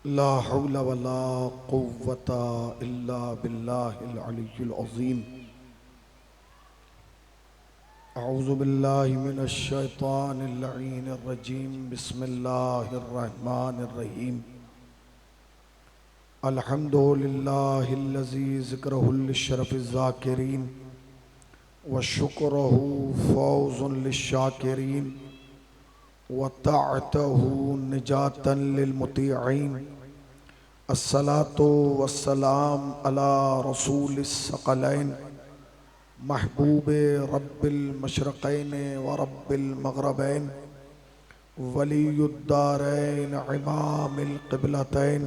ला हौला वला कुव्वता इल्ला बिल्लाहिल अलिय्यिल अज़ीम। अऊज़ु बिल्लाहि मिनश शैतानिर लईनिर रजीम। बिस्मिल्लाहिर रहमानिर रहीम। अल्हम्दुलिल्लाहिल्लज़ी ज़िक्रुहु लिश्शरफ़िज़ ज़ाकिरीन व शुक्रुहु फ़ौज़ुन लिश्शाकिरीन व ताअतुहु निजातन लिलमुतीईन। अस्सलातु वस्सलाम अला रसूलिस सकलैन महबूबे रब्बिल मशरक़ैन व रब्बिल मग़रबैन वलीयुद्दारैन इमामिल क़िबलतैन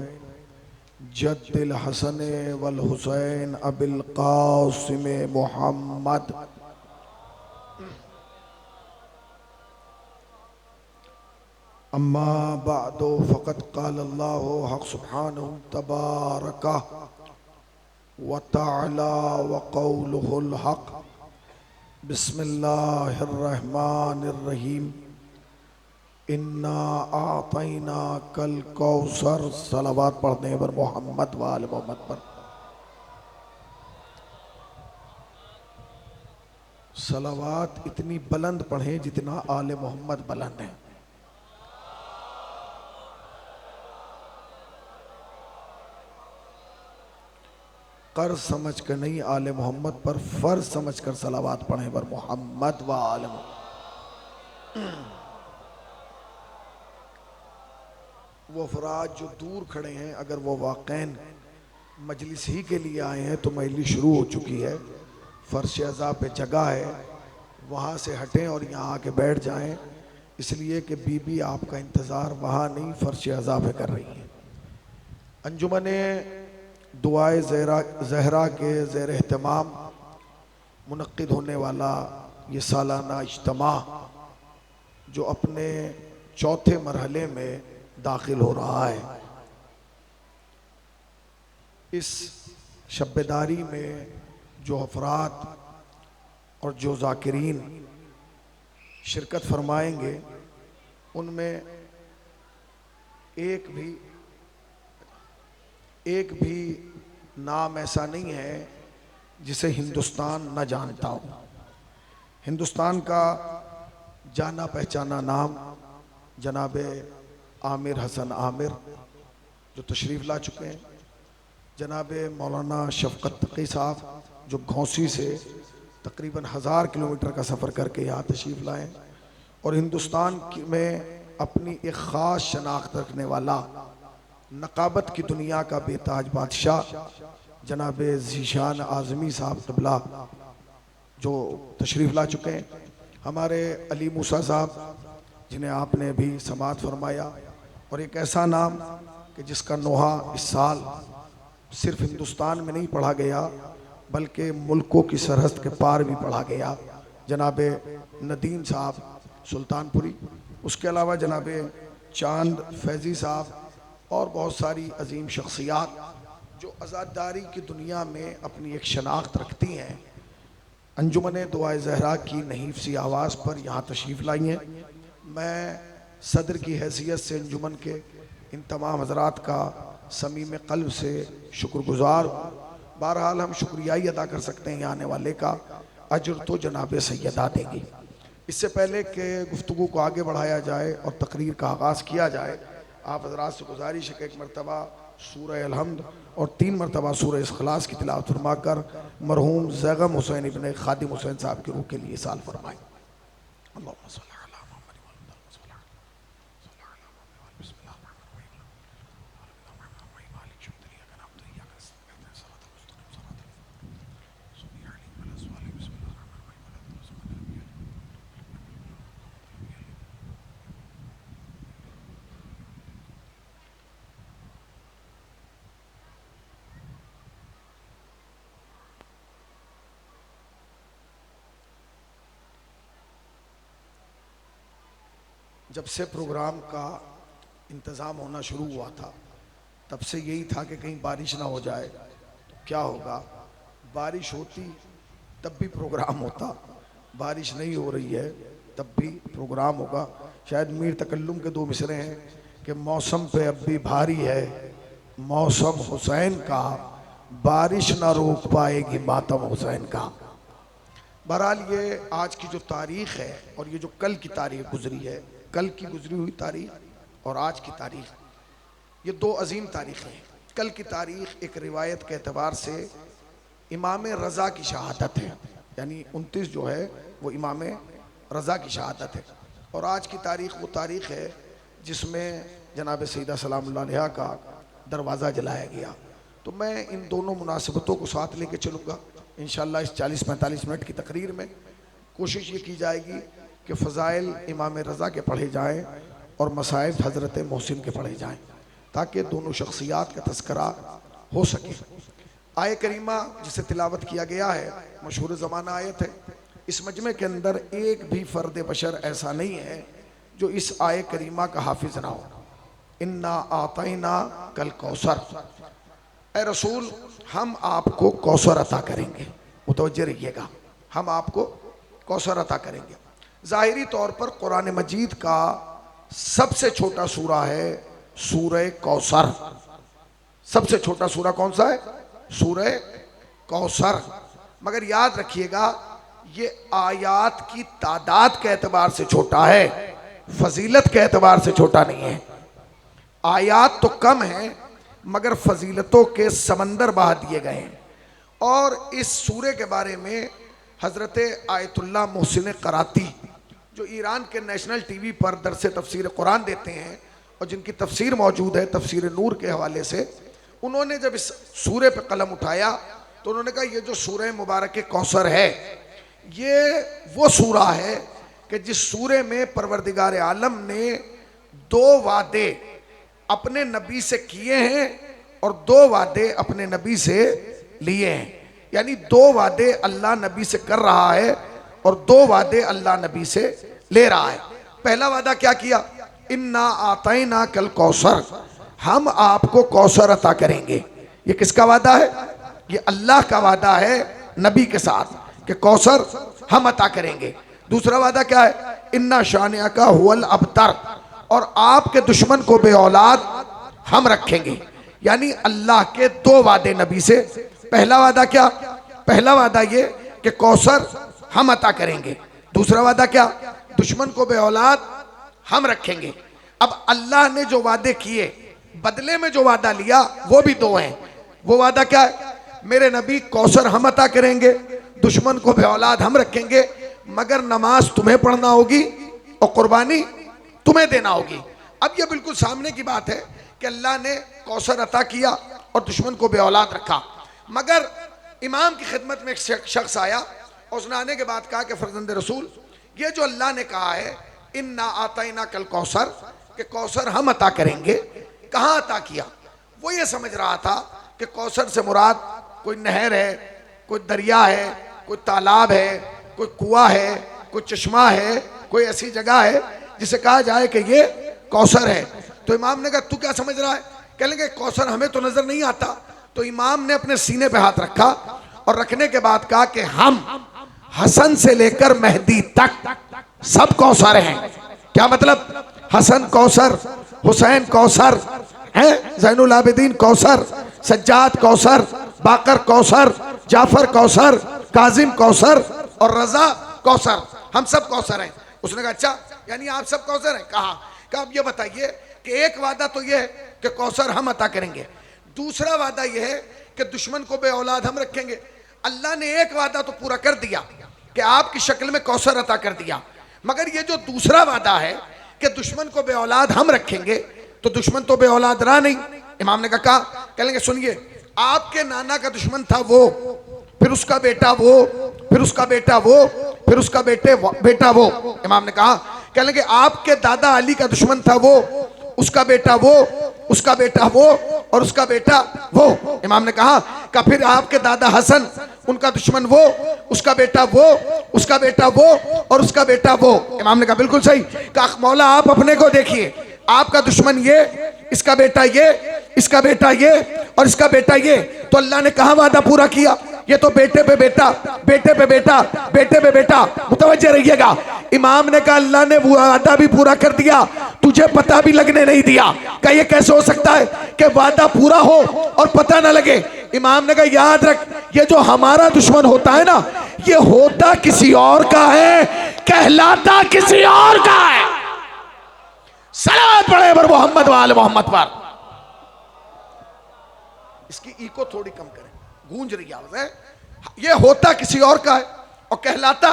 जद्दिल हसन वल हुसैन अबिल क़ासिम मुहम्मद। अम्मा बअदु फ़क़द क़ाल अल्लाहु हक़ सुब्हानहु तबारक व तआला व क़ौलुहुल हक़। बिस्मिल्लाहिर रहमानिर रहीम। इन्ना आतैना कल कौसर। सलावत पढ़ने पर मोहम्मद व आले मोहम्मद पर। सलावत इतनी बुलंद पढ़ें जितना आले मोहम्मद बुलंद है। कर समझ कर नहीं, आले मोहम्मद पर फर्ज समझ कर सलावत पढ़ें पर मोहम्मद व आले मोहम्मद। वो अफराद जो दूर खड़े हैं, अगर वो वाक़ईन मजलिस ही के लिए आए हैं तो मजलिस शुरू हो चुकी है। फर्श अज़ा पे जगह है, वहाँ से हटें और यहाँ आके बैठ जाएं, इसलिए कि बीबी आपका इंतज़ार वहाँ नहीं फर्श अज़ा पे कर रही है। अंजुमन दुआए ज़हरा के ज़ेर एहतमाम मुनक्किद होने वाला ये सालाना इज्तिमा जो अपने चौथे मरहले में दाखिल हो रहा है, इस शब्बेदारी में जो अफराद और जो ज़ाकिरीन शिरकत फरमाएंगे उनमें एक भी नाम ऐसा नहीं है जिसे हिंदुस्तान न जानता हो। हिंदुस्तान का जाना पहचाना नाम जनाब आमिर हसन आमिर जो तशरीफ़ ला चुके हैं, जनाब मौलाना शफ़क़त तक़ी साहब जो घोंसी से तकरीबन 1000 किलोमीटर का सफ़र करके यहाँ तशरीफ़ लाएँ, और हिंदुस्तान में अपनी एक ख़ास शनाख्त रखने वाला नकाबत की दुनिया का बेताज बादशाह जनाब ज़ीशान आज़मी साहब क़िबला जो तशरीफ़ ला चुके हैं। हमारे अली मूसा साहब जिन्हें आपने भी समात फरमाया, और एक ऐसा नाम कि जिसका नोहा इस साल सिर्फ हिंदुस्तान में नहीं पढ़ा गया बल्कि मुल्कों की सरहद के पार भी पढ़ा गया, जनाब नदीम साहब सुल्तानपुरी। उसके अलावा जनाब चांद फैज़ी साहब और बहुत सारी अजीम शख्सियात जो आज़ादारी की दुनिया में अपनी एक शनाख्त रखती हैं, अंजुमन दुआए ज़हरा की नहीफ सी आवाज़ पर यहाँ तशरीफ़ लाई हैं। मैं सदर की हैसियत से अंजुमन के इन तमाम हज़रात का समीम क़ल्ब से शुक्रगुज़ार हूँ। बहरहाल हम शुक्रिया ही अदा कर सकते हैं, यहाँ आने वाले का अजर तो जनाब सैयदा देंगी। इससे पहले कि गुफ्तगू को आगे बढ़ाया जाए और तकरीर का आगाज़ किया जाए, आप हज़रात से गुजारिश है कि एक मरतबा सूरह अल-हम्द और 3 मरतबा सूरह इख़लास की तिलावत फरमा कर मरहूम ज़ैगम हुसैन इब्न खादिम हुसैन साहब की रूह के लिए साल फरमाएँ। जब से प्रोग्राम का इंतज़ाम होना शुरू हुआ था तब से यही था कि कहीं बारिश ना हो जाए तो क्या होगा। बारिश होती तब भी प्रोग्राम होता, बारिश नहीं हो रही है तब भी प्रोग्राम होगा। शायद मीर तकल्लुम के 2 मिसरे हैं कि मौसम पे अब भी भारी है मौसम हुसैन का, बारिश ना रोक पाएगी मातम हुसैन का। बहरहाल ये आज की जो तारीख़ है और ये जो कल की तारीख़ गुजरी है, कल की गुजरी हुई तारीख़ और आज की तारीख़, ये दो अजीम तारीख़ें हैं। कल की तारीख़ एक रिवायत के एतबार से इमाम रज़ा की शहादत है, यानी 29 जो है वो इमाम रज़ा की शहादत है। और आज की तारीख़ वो तारीख़ है जिसमें जनाब सईदा सलामुल्लाह अलैहा का दरवाज़ा जलाया गया। तो मैं इन दोनों मुनासिबतों को साथ लेके चलूँगा इंशाअल्लाह। इस 40-45 मिनट की तकरीर में कोशिश ये की जाएगी कि फ़ज़ाइल इमाम रज़ा के पढ़े जाएँ और मसाइब हज़रत मोहसिन के पढ़े जाएँ, ताकि दोनों शख्सियात का तज़किरा हो सके। आय करीमा जिसे तिलावत किया गया है मशहूर ज़माना आयत है। इस मजमे के अंदर एक भी फ़र्द बशर ऐसा नहीं है जो इस आय करीमा का हाफिज़ ना हो। इन्ना आतैना कल कौसर, ए रसूल हम आपको कौसर अता करेंगे। मुतवज्जे रहिएगा, हम आपको कौसर अता करेंगे। ज़ाहिरी तौर पर कुरान मजीद का सबसे छोटा सूरा है सूरह कौसर। सबसे छोटा सूरा कौन सा है? सूरह कौसर। मगर याद रखिएगा ये आयात की तादाद के एतबार से छोटा है, फजीलत के एतबार से छोटा नहीं है। आयात तो कम है मगर फजीलतों के समंदर बहा दिए गए हैं। और इस सूरे के बारे में हज़रत आयतुल्लाह मोहसिन कराती जो ईरान के नेशनल टीवी पर दरस तफसीर कुरान देते हैं और जिनकी तफसीर मौजूद है तफसीर नूर के हवाले से, उन्होंने जब इस सूरे पर कलम उठाया तो उन्होंने कहा ये जो सूरह मुबारक कौसर है ये वो सूरा है कि जिस सूरे में परवरदिगार आलम ने दो वादे अपने नबी से किए हैं और दो वादे अपने नबी से लिए हैं। यानी दो वादे अल्लाह नबी से कर रहा है और दो वादे अल्लाह नबी से ले रहा है। पहला वादा क्या किया? इन्ना आतैना कल कौसर, हम आपको कौसर अता करेंगे। ये किसका वादा है? ये अल्लाह का वादा है नबी के साथ कि कौसर हम अता करेंगे। दूसरा वादा क्या है? इन्ना शानिया का हुवल अबतर, और आपके दुश्मन को बे औलाद हम रखेंगे। यानी अल्लाह के दो वादे नबी से। पहला वादा क्या? पहला वादा ये कि कौसर हम अता करेंगे। दूसरा वादा क्या? दुश्मन को बे औलाद हम रखेंगे। अब अल्लाह ने जो वादे किए बदले में जो वादा लिया वो भी दो हैं। वो वादा क्या है? मेरे नबी कौसर हम अता करेंगे, दुश्मन को बे औलाद हम रखेंगे, मगर नमाज तुम्हें पढ़ना होगी और कुर्बानी तुम्हें देना होगी। अब ये बिल्कुल सामने की बात है कि अल्लाह ने कौसर अता किया और दुश्मन को बे औलाद रखा। मगर इमाम की खिदमत में एक शख्स आया और उसने आने के बाद कहा कि फर्जंद रसूल, ये जो अल्लाह ने कहा है इन्ना आतैना कल कौसर, कि कौसर हम अता करेंगे, कहाँ अता किया? वो ये समझ रहा था कि कौसर से मुराद कोई नहर है, कोई दरिया है, कोई तालाब है, कोई कुआं है, कोई चश्मा है, कोई ऐसी जगह है जिसे कहा जाए कि ये कौसर है। तो इमाम ने कहा तू क्या समझ रहा है? कह लेंगे कौसर हमें तो नजर नहीं आता। तो इमाम ने अपने सीने पे हाथ रखा और रखने के बाद कहा कि हम हसन से लेकर मेहदी तक सब कौसर हैं। क्या मतलब? हसन कौसर, हुसैन कौसर हैं, ज़ैनुल आबिदीन कौसर, सज्जाद कौसर, बाकर कौसर, जाफर कौसर, काजिम कौसर और रजा कौसर, हम सब कौसर हैं। उसने कहा अच्छा यानी आप सब कौसर हैं? कहा अब ये बताइए कि एक वादा तो ये है कि कौसर हम अता करेंगे, दूसरा वादा ये है कि दुश्मन को बे औलाद हम रखेंगे। अल्लाह ने एक वादा तो पूरा कर दिया कि आपकी शक्ल में कौसर अता कर दिया, मगर ये जो दूसरा वादा है कि दुश्मन को बे औलाद हम रखेंगे, तो दुश्मन तो बे औलाद रहा नहीं। इमाम ने कहा कहेंगे सुनिए, आपके नाना का दुश्मन था वो, फिर उसका बेटा वो, फिर उसका बेटा वो, फिर उसका बेटा वो। इमाम ने कहा कह लेंगे आपके दादा अली का दुश्मन था वो, उसका बेटा वो, उसका बेटा वो और उसका बेटा वो। इमाम ने कहा फिर आपके दादा हसन, उनका दुश्मन वो, उसका बेटा वो, उसका बेटा वो और उसका बेटा वो। इमाम ने कहा बिल्कुल सही। कहा मौला आप अपने को देखिए, आपका दुश्मन ये, इसका बेटा ये, इसका बेटा ये और इसका बेटा ये। तो अल्लाह ने कहा वादा पूरा किया? ये तो बेटे पे बेटा, बेटे पे बेटा, बेटे पे बेटा। मुतवज्जे रहिएगा। इमाम ने कहा अल्लाह ने वो वादा भी पूरा कर दिया, तुझे पता भी लगने नहीं दिया। क्या ये कैसे हो सकता है कि वादा पूरा हो और पता ना लगे? इमाम ने कहा याद रख, ये जो हमारा दुश्मन होता है ना, ये होता किसी और का है, कहलाता किसी और का है। सलावत पढ़े पर मोहम्मद वाले मोहम्मद पर। इसकी इको थोड़ी कम करें, गूंज रही आवाज है। ये होता किसी और का है और कहलाता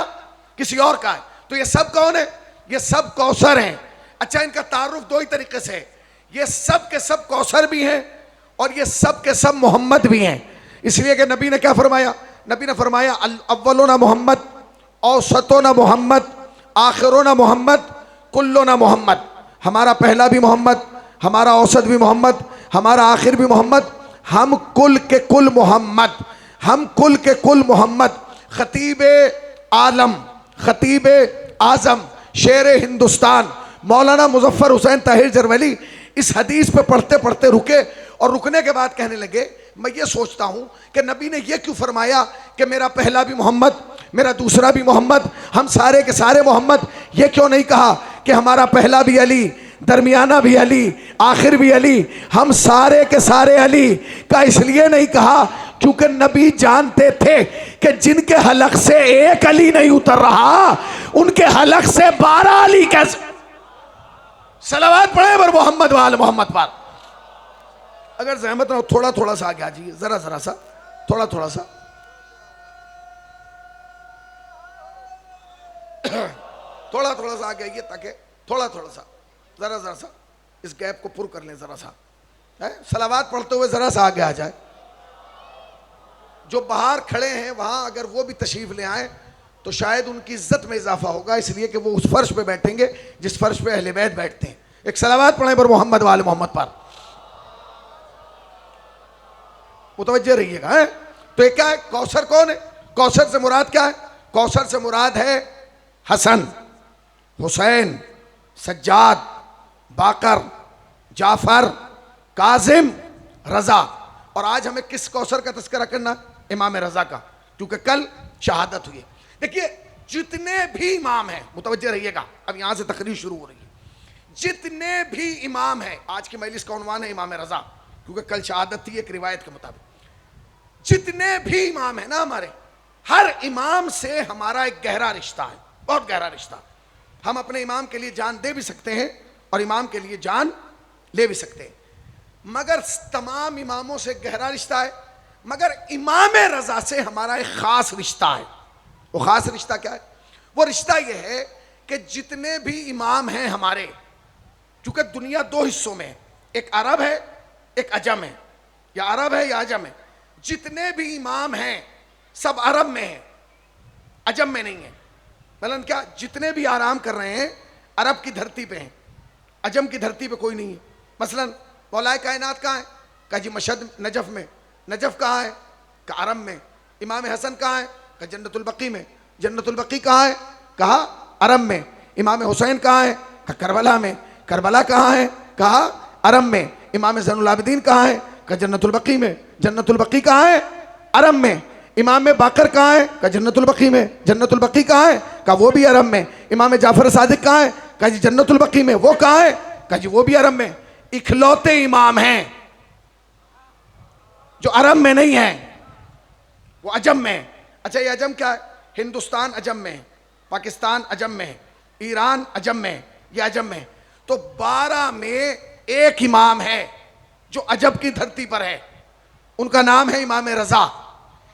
किसी और का है। तो ये सब कौन है? ये सब कौसर हैं। अच्छा, इनका तारुफ दो ही तरीके से है। ये सब के सब कौसर भी हैं और ये सब के सब मोहम्मद भी हैं। इसलिए कि नबी ने क्या फरमाया? नबी ने फरमाया अव्वलोना मोहम्मद, औसतोना मोहम्मद, आखिरोना मोहम्मद, कुल्लोना मोहम्मद। हमारा पहला भी मोहम्मद, हमारा औसत भी मोहम्मद, हमारा आखिर भी मोहम्मद, हम कुल के कुल मोहम्मद, हम कुल के कुल मोहम्मद। खतीब आलम, खतीब आजम, शेर हिंदुस्तान मौलाना मुजफ्फर हुसैन ताहिर जरवली इस हदीस पे पढ़ते पढ़ते रुके और रुकने के बाद कहने लगे, मैं ये सोचता हूँ कि नबी ने ये क्यों फरमाया कि मेरा पहला भी मोहम्मद, मेरा दूसरा भी मोहम्मद, हम सारे के सारे मोहम्मद। ये क्यों नहीं कहा कि हमारा पहला भी अली, दरमियाना भी अली, आखिर भी अली, हम सारे के सारे अली? का इसलिए नहीं कहा क्योंकि नबी जानते थे कि जिनके हलक से एक अली नहीं उतर रहा, उनके हलक से 12 अली कैसे। सलावत पढ़े पर मोहम्मद वाले मोहम्मद पर। अगर जहमत ना हो थोड़ा थोड़ा सा आगे आ जाइए, जरा जरा सा, थोड़ा थोड़ा सा, थोड़ा थोड़ा सा आगे आइए ताकि थोड़ा थोड़ा सा, जरा जरा सा इस गैप को पुर कर लें। जरा सा है, सलावात पढ़ते हुए जरा सा आगे आ जाए। जो बाहर खड़े हैं वहां अगर वो भी तशरीफ ले आए तो शायद उनकी इज्जत में इजाफा होगा, इसलिए कि वो उस फर्श पे बैठेंगे जिस फर्श पे अहले बैत बैठते हैं। एक सलावात पढ़े पर मोहम्मद वाले मोहम्मद पर। मुतवज्जे रहिएगा। है तो ये क्या है? कौसर कौन है? कौसर से मुराद क्या है? कौसर से मुराद है हसन, हुसैन, सज्जाद, बाकर, जाफर, काजिम, रजा। और आज हमें किस कौसर का तस्करा करना? इमाम रजा का, क्योंकि कल शहादत हुई है। देखिए जितने भी इमाम हैं, मुतवज्जे रहिएगा, अब यहां से तकरीर शुरू हो रही है। जितने भी इमाम हैं, आज की मजलिस का उन्वान है इमाम रजा, क्योंकि कल शहादत थी एक रिवायत के मुताबिक। जितने भी इमाम है ना हमारे, हर इमाम से हमारा एक गहरा रिश्ता है, बहुत गहरा रिश्ता। हम अपने इमाम के लिए जान दे भी सकते हैं और इमाम के लिए जान ले भी सकते हैं, मगर तमाम इमामों से गहरा रिश्ता है। मगर इमाम रजा से हमारा एक खास रिश्ता है। वो खास रिश्ता क्या है? वो रिश्ता ये है कि जितने भी इमाम हैं हमारे, चूंकि दुनिया दो हिस्सों में है, एक अरब है एक अजम है, या अरब है या अजम है। जितने भी इमाम हैं सब अरब में हैं, अजम में नहीं है। मतलब क्या? जितने भी आराम कर रहे हैं अरब की धरती पे हैं, अजम की धरती पे कोई नहीं है। मसलन मौलाए कायनात कहाँ है? कहा जी मशहद नजफ में। नजफ कहाँ है? कहा अरब में। इमाम हसन कहाँ है? कहा जन्नतुल बकी में। जन्नतुल बकी कहाँ है? कहा अरब में। इमाम हुसैन कहाँ है? कहा करबला में। करबला कहाँ है? कहा अरब में। इमाम ज़ैनुल आबिदीन कहाँ है? कहा जन्नतुल बकी में। जन्नतुल बकी कहाँ है? अरब में। इमाम बाकर कहाँ है? कहा जन्नतुल बकी में। जन्नतुल बकी कहाँ है? कहा वो भी अरब में। इमाम जाफर सादिक कहाँ है? कहा जी जन्नतुल बकी में। वो कहाँ है? कहा जी वो भी अरब में। इखलौते इमाम हैं जो अरब में नहीं है, वो अजम में है। अच्छा ये अजम क्या है? हिंदुस्तान अजम में है, पाकिस्तान अजम में है, ईरान अजम में है, ये अजम में है। तो 12 में एक इमाम है जो अजब की धरती पर है, उनका नाम है इमाम रजा।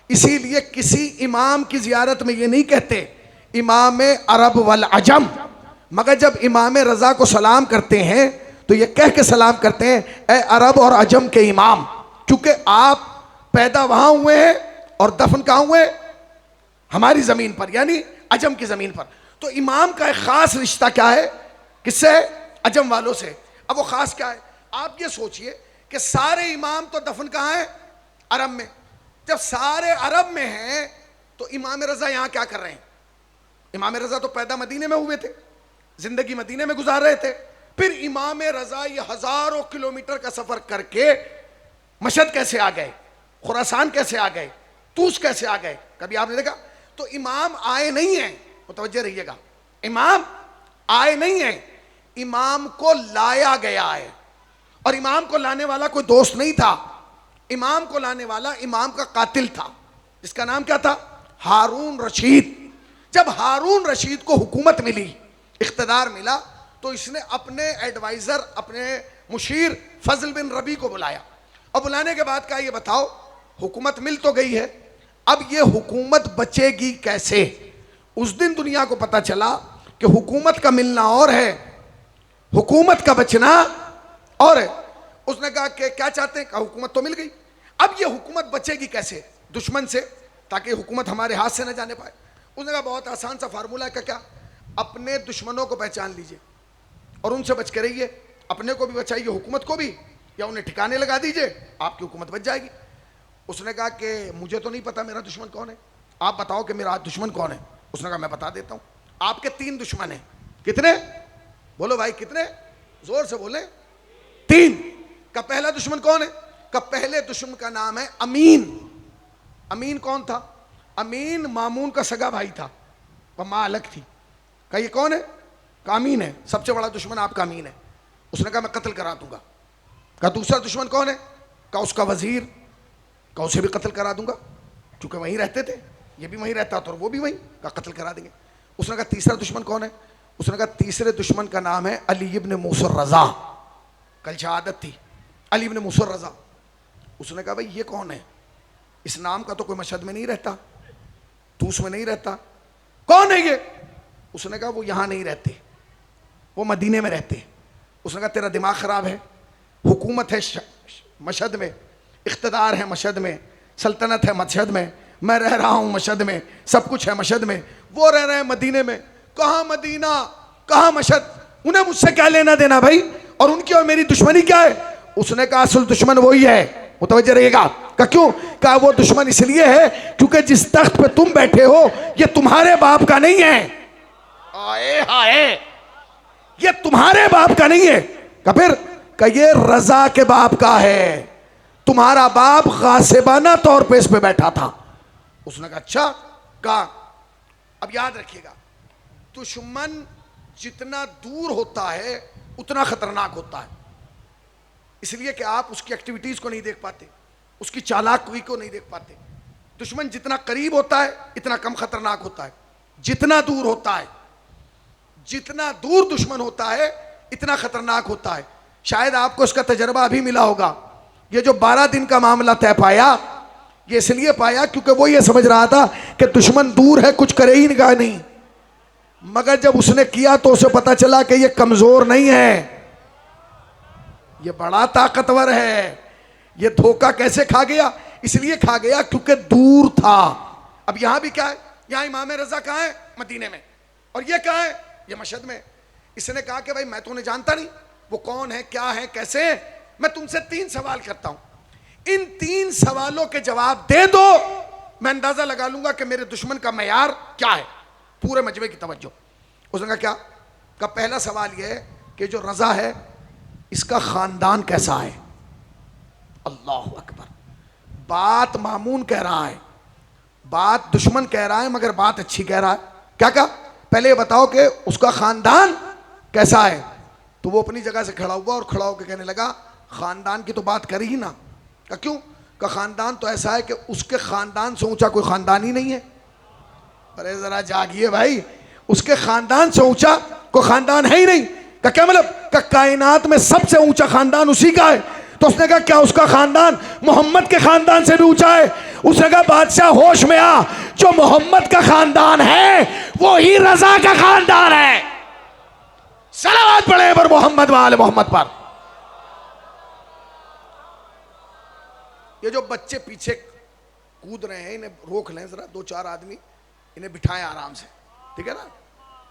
इसीलिए किसी इमाम की जियारत में ये नहीं कहते इमाम अरब वल अजम, मगर जब इमाम रजा को सलाम करते हैं तो ये कह के सलाम करते हैं ए अरब और अजम के इमाम, क्योंकि आप पैदा वहां हुए हैं और दफन कहां हुए? हमारी जमीन पर, यानी अजम की जमीन पर। तो इमाम का एक खास रिश्ता क्या है? किससे? अजम वालों से। अब वो खास क्या है? आप ये सोचिए कि सारे इमाम तो दफन कहां है? अरब में। जब सारे अरब में हैं तो इमाम रजा यहां क्या कर रहे हैं? इमाम रजा तो पैदा मदीने में हुए थे, जिंदगी मदीने में गुजार रहे थे। फिर इमाम रजा ये हजारों किलोमीटर का सफर करके मशहद कैसे आ गए? खुरासान कैसे आ गए? तूस कैसे आ गए, कभी आपने देखा? तो इमाम आए नहीं है, मुतवज्जे रहिएगा, इमाम आए नहीं है, इमाम को लाया गया है। और इमाम को लाने वाला कोई दोस्त नहीं था, इमाम को लाने वाला इमाम का कातिल था, जिसका नाम क्या था? हारून रशीद। जब हारून रशीद को हुकूमत मिली, इख्तिदार मिला, तो इसने अपने एडवाइजर, अपने मुशीर फजल बिन रबी को बुलाया, और बुलाने के बाद कहा, ये बताओ हुकूमत मिल तो गई है, अब ये हुकूमत बचेगी कैसे? उस दिन दुनिया को पता चला कि हुकूमत का मिलना और है, हुकूमत का बचना और है। उसने कहा कि क्या चाहते हैं? कहा हुकूमत तो मिल गई, अब ये हुकूमत बचेगी कैसे? दुश्मन से, ताकि हुकूमत हमारे हाथ से न जाने पाए। उसने कहा बहुत आसान सा फार्मूला है। क्या? अपने दुश्मनों को पहचान लीजिए और उनसे बच के रहिए, अपने को भी बचाइए, हुकूमत को भी, या उन्हें ठिकाने लगा दीजिए, आपकी हुकूमत बच जाएगी। उसने कहा कि मुझे तो नहीं पता मेरा दुश्मन कौन है, आप बताओ कि मेरा दुश्मन कौन है। उसने कहा मैं बता देता हूं, आपके 3 दुश्मन हैं। कितने? बोलो भाई कितने, जोर से बोले। 3 का पहला दुश्मन कौन है? का पहले दुश्मन का नाम है अमीन। अमीन कौन था? अमीन मामून का सगा भाई था, पर मां अलग थी। का ये कौन है? का अमीन है, सबसे बड़ा दुश्मन आपका अमीन है। उसने कहा मैं कत्ल करा दूंगा। का दूसरा दुश्मन कौन है? का उसका वजीर। का उसे भी कत्ल करा दूंगा, क्योंकि वहीं रहते थे, ये भी वहीं रहता था और वो भी वहीं, का कत्ल करा देंगे। उसने कहा तीसरा दुश्मन कौन है? उसने कहा तीसरे दुश्मन का नाम है अली इब्न मूसर रजा। कल शहादत थी, अली इब्न मूसर रजा। उसने कहा भाई ये कौन है? इस नाम का तो कोई मशहद में नहीं रहता, तूस में नहीं रहता, कौन है ये? उसने कहा वो यहां नहीं रहते, वो मदीने में रहते। उसने कहा तेरा दिमाग खराब है, हुकूमत है मशहद में, इख्तिदार है मशहद में, सल्तनत है मशहद में, मैं रह रहा हूं मशहद में, सब कुछ है मशहद में, वो रह रहे हैं मदीने में। कहां मदीना, कहां मशहद, उन्हें मुझसे क्या लेना देना भाई, और उनकी और मेरी दुश्मनी क्या है? उसने कहा असल दुश्मन वही है, मुतवज्जे रहिएगा। का क्यों? कहा वो दुश्मन इसलिए है क्योंकि जिस तख्त पे तुम बैठे हो ये तुम्हारे बाप का नहीं है। आए हाय, ये तुम्हारे बाप का नहीं है। का फिर? का ये रजा के बाप का है, तुम्हारा बाप गासिबाना तौर पे इस पे बैठा था। उसने कहा अच्छा। कहा अब याद रखिएगा, दुश्मन जितना दूर होता है उतना खतरनाक होता है, इसलिए कि आप उसकी एक्टिविटीज को नहीं देख पाते, उसकी चालाकी को नहीं देख पाते। दुश्मन जितना करीब होता है इतना कम खतरनाक होता है, जितना दूर होता है, जितना दूर दुश्मन होता है इतना खतरनाक होता है। शायद आपको इसका तजर्बा अभी मिला होगा। ये जो 12 दिन का मामला तय पाया, ये इसलिए पाया क्योंकि वो ये समझ रहा था कि दुश्मन दूर है, कुछ करे ही नहीं, मगर जब उसने किया तो उसे पता चला कि ये कमजोर नहीं है, ये बड़ा ताकतवर है। ये धोखा कैसे खा गया? इसलिए खा गया क्योंकि दूर था। अब यहां भी क्या है? यहां इमाम रजा कहां है? मदीने में। और ये कहां है? ये मशहद में। इसने कहा कि भाई मैं तो उन्हें जानता नहीं, वो कौन है, क्या है, कैसे है। मैं तुमसे 3 सवाल करता हूं, इन 3 सवालों के जवाब दे दो, मैं अंदाजा लगा लूंगा कि मेरे दुश्मन का मेयार क्या है। पूरे मजमे की तवज्जो। उसने कहा क्या? का पहला सवाल यह है कि जो रजा है इसका खानदान कैसा है। अल्लाह अकबर। बात मामून कह रहा है, बात दुश्मन कह रहा है, मगर बात अच्छी कह रहा है। क्या कहा? पहले ये बताओ कि उसका खानदान कैसा है। तो वो अपनी जगह से खड़ा हुआ और खड़ा होकर कहने लगा खानदान की तो बात करी ही ना। का क्यों? का खानदान तो ऐसा है कि उसके खानदान से ऊंचा कोई खानदान ही नहीं है। अरे जरा जागिए भाई, उसके खानदान से ऊंचा कोई खानदान है ही नहीं। का क्या मतलब? का कायनात में सबसे ऊंचा खानदान उसी का है। तो उसने कहा क्या उसका खानदान मोहम्मद के खानदान से भी ऊंचा है? उसने कहा बादशाह होश में आ, जो मोहम्मद का खानदान है वो ही रजा का खानदान है। सलावत पढ़े पर मोहम्मद वाले मोहम्मद पर। ये जो बच्चे पीछे कूद रहे हैं इन्हें रोक लें जरा, 2-4 आदमी इन्हें बिठाएं आराम से, ठीक है ना।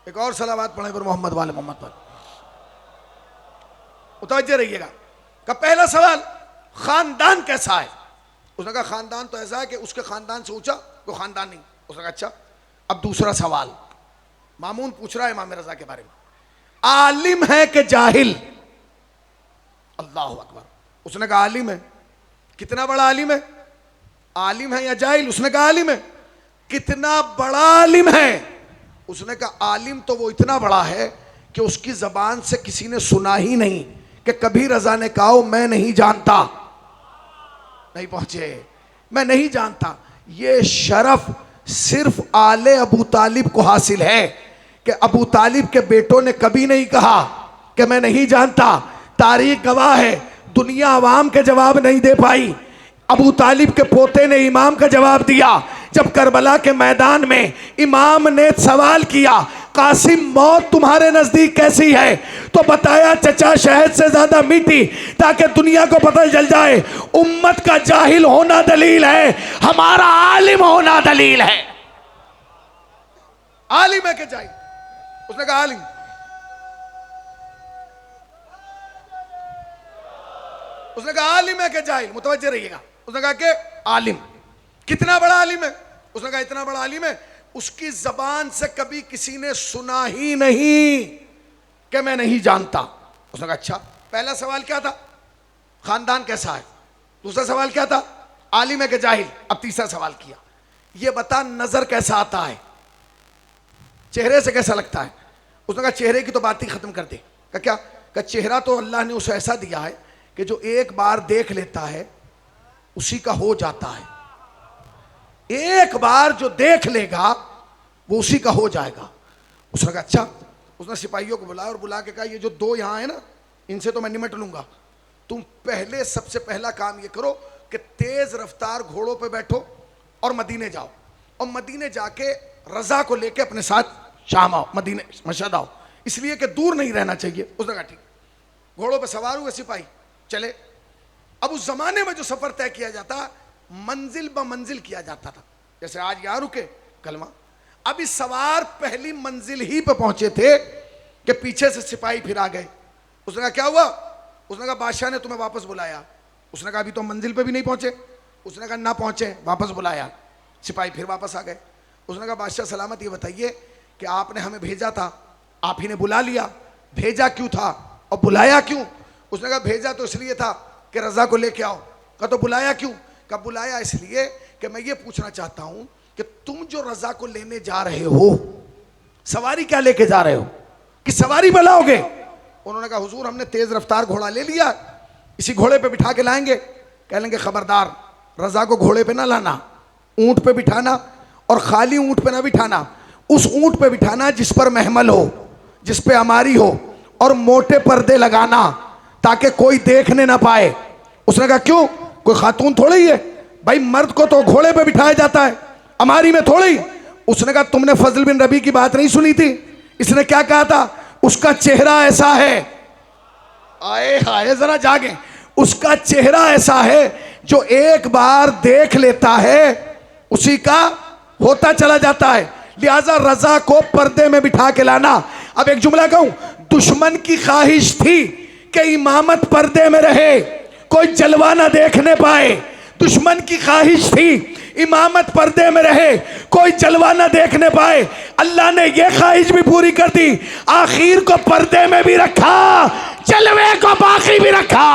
एक और सलावत पढ़े पर मोहम्मद वाले मोहम्मद पर। मुतवज्जे रहिएगा। का पहला सवाल खानदान कैसा है? उसने कहा खानदान तो ऐसा है कि उसके खानदान से ऊंचा कोई खानदान नहीं। उसने कहा अच्छा। अब दूसरा सवाल मामून पूछ रहा है इमाम रजा के बारे में, आलिम है कि जाहिल? अल्लाह अकबर। उसने कहा आलिम है। कितना बड़ा आलिम है? आलिम है या जाहिल? उसने कहा आलिम है। कितना बड़ा आलिम है? उसने कहा आलिम तो वो इतना बड़ा है कि उसकी जबान से किसी ने सुना ही नहीं कि कभी रजा ने कहा मैं नहीं जानता। नहीं पहुंचे, मैं नहीं जानता। ये शरफ सिर्फ आले अबू तालिब को हासिल है कि अबू तालिब के बेटों ने कभी नहीं कहा कि मैं नहीं जानता। तारीख गवाह है, दुनिया अवाम के जवाब नहीं दे पाई। अबू तालिब के पोते ने इमाम का जवाब दिया। जब करबला के मैदान में इमाम ने सवाल किया, कासिम मौत तुम्हारे नजदीक कैसी है? तो बताया चचा शहद से ज्यादा मीठी, ताकि दुनिया को पता चल जाए उम्मत का जाहिल होना दलील है, हमारा आलिम होना दलील है। आलिम है कि जाहिल? उसने कहा आलिम। उसने कहा आलिम है कि जाहिल? मुतवज्जे रहिएगा। उसने कहा कि आलिम। कितना बड़ा आलिम है? उसने कहा इतना बड़ा आलिम है उसकी जबान से कभी किसी ने सुना ही नहीं कि मैं नहीं जानता। उसने कहा अच्छा, पहला सवाल क्या था? खानदान कैसा है? दूसरा सवाल क्या था? आलिम है कि जाहिल? अब तीसरा सवाल किया, ये बता नजर कैसा आता है, चेहरे से कैसा लगता है? उसने कहा चेहरे की तो बात ही खत्म कर दे। कहा क्या? कहा चेहरा तो अल्लाह ने उसे ऐसा दिया है कि जो एक बार देख लेता है उसी का हो जाता है। एक बार जो देख लेगा वो उसी का हो जाएगा। उसने कहा अच्छा। उसने सिपाहियों को बुलाया और बुला के कहा ये जो दो यहां है ना, इनसे तो मैं निमट लूंगा। तुम पहले सबसे पहला काम ये करो कि तेज रफ्तार घोड़ों पे बैठो और मदीने जाओ, और मदीने जाके रजा को लेके अपने साथ शाम आओ, मदीने मशहद आओ, इसलिए कि दूर नहीं रहना चाहिए। उसने कहा ठीक। घोड़ों पे सवार हुए सिपाही, चले। अब उस जमाने में जो सफर तय किया जाता मंजिल ब मंजिल किया जाता था, जैसे आज यहां रुके कलमा। अब इस सवार पहली मंजिल ही पे पहुंचे थे कि पीछे से सिपाही फिर आ गए। उसने कहा क्या हुआ? उसने कहा बादशाह ने तुम्हें वापस बुलाया। उसने कहा अभी तो मंजिल पे भी नहीं पहुंचे। उसने कहा ना पहुंचे, वापस बुलाया। सिपाही फिर वापस आ गए। उसने कहा बादशाह सलामत, ये बताइए कि आपने हमें भेजा था, आप ही ने बुला लिया, भेजा क्यों था और बुलाया क्यों? उसने कहा भेजा तो इसलिए था कि रजा को लेके आओ। कहा तो बुलाया क्यों? कहा बुलाया इसलिए कि मैं ये पूछना चाहता हूं कि तुम जो रजा को लेने जा रहे हो, सवारी क्या लेके जा रहे हो कि सवारी बुलाओगे? उन्होंने कहा हुजूर हमने तेज रफ्तार घोड़ा ले लिया, इसी घोड़े पे बिठा के लाएंगे। कह लेंगे खबरदार, रजा को घोड़े पे ना लाना, ऊंट पे बिठाना, और खाली ऊंट पे ना बिठाना, उस ऊंट पे बिठाना जिस पर महमल हो, जिस पे अमारी हो, और मोटे पर्दे लगाना ताकि कोई देखने ना पाए। उसने कहा क्यों? कोई खातून थोड़ी है भाई, मर्द को तो घोड़े पे बिठाया जाता है, अमारी में थोड़ी। उसने कहा तुमने फजल बिन रबी की बात नहीं सुनी थी? इसने क्या कहा था? उसका चेहरा ऐसा है, आए हाय जरा जागे, उसका चेहरा ऐसा है जो एक बार देख लेता है उसी का होता चला जाता है। लिहाजा रजा को पर्दे में बिठा के लाना। अब एक जुमला कहूं, दुश्मन की ख्वाहिश थी कि इमामत पर्दे में रहे, कोई जलवा ना देखने पाए। दुश्मन की ख्वाहिश थी इमामत पर्दे में रहे, कोई जलवा ना देखने पाए। अल्लाह ने यह ख्वाहिश भी पूरी कर दी, आखिर को पर्दे में भी रखा, जलवे को बाकी भी रखा।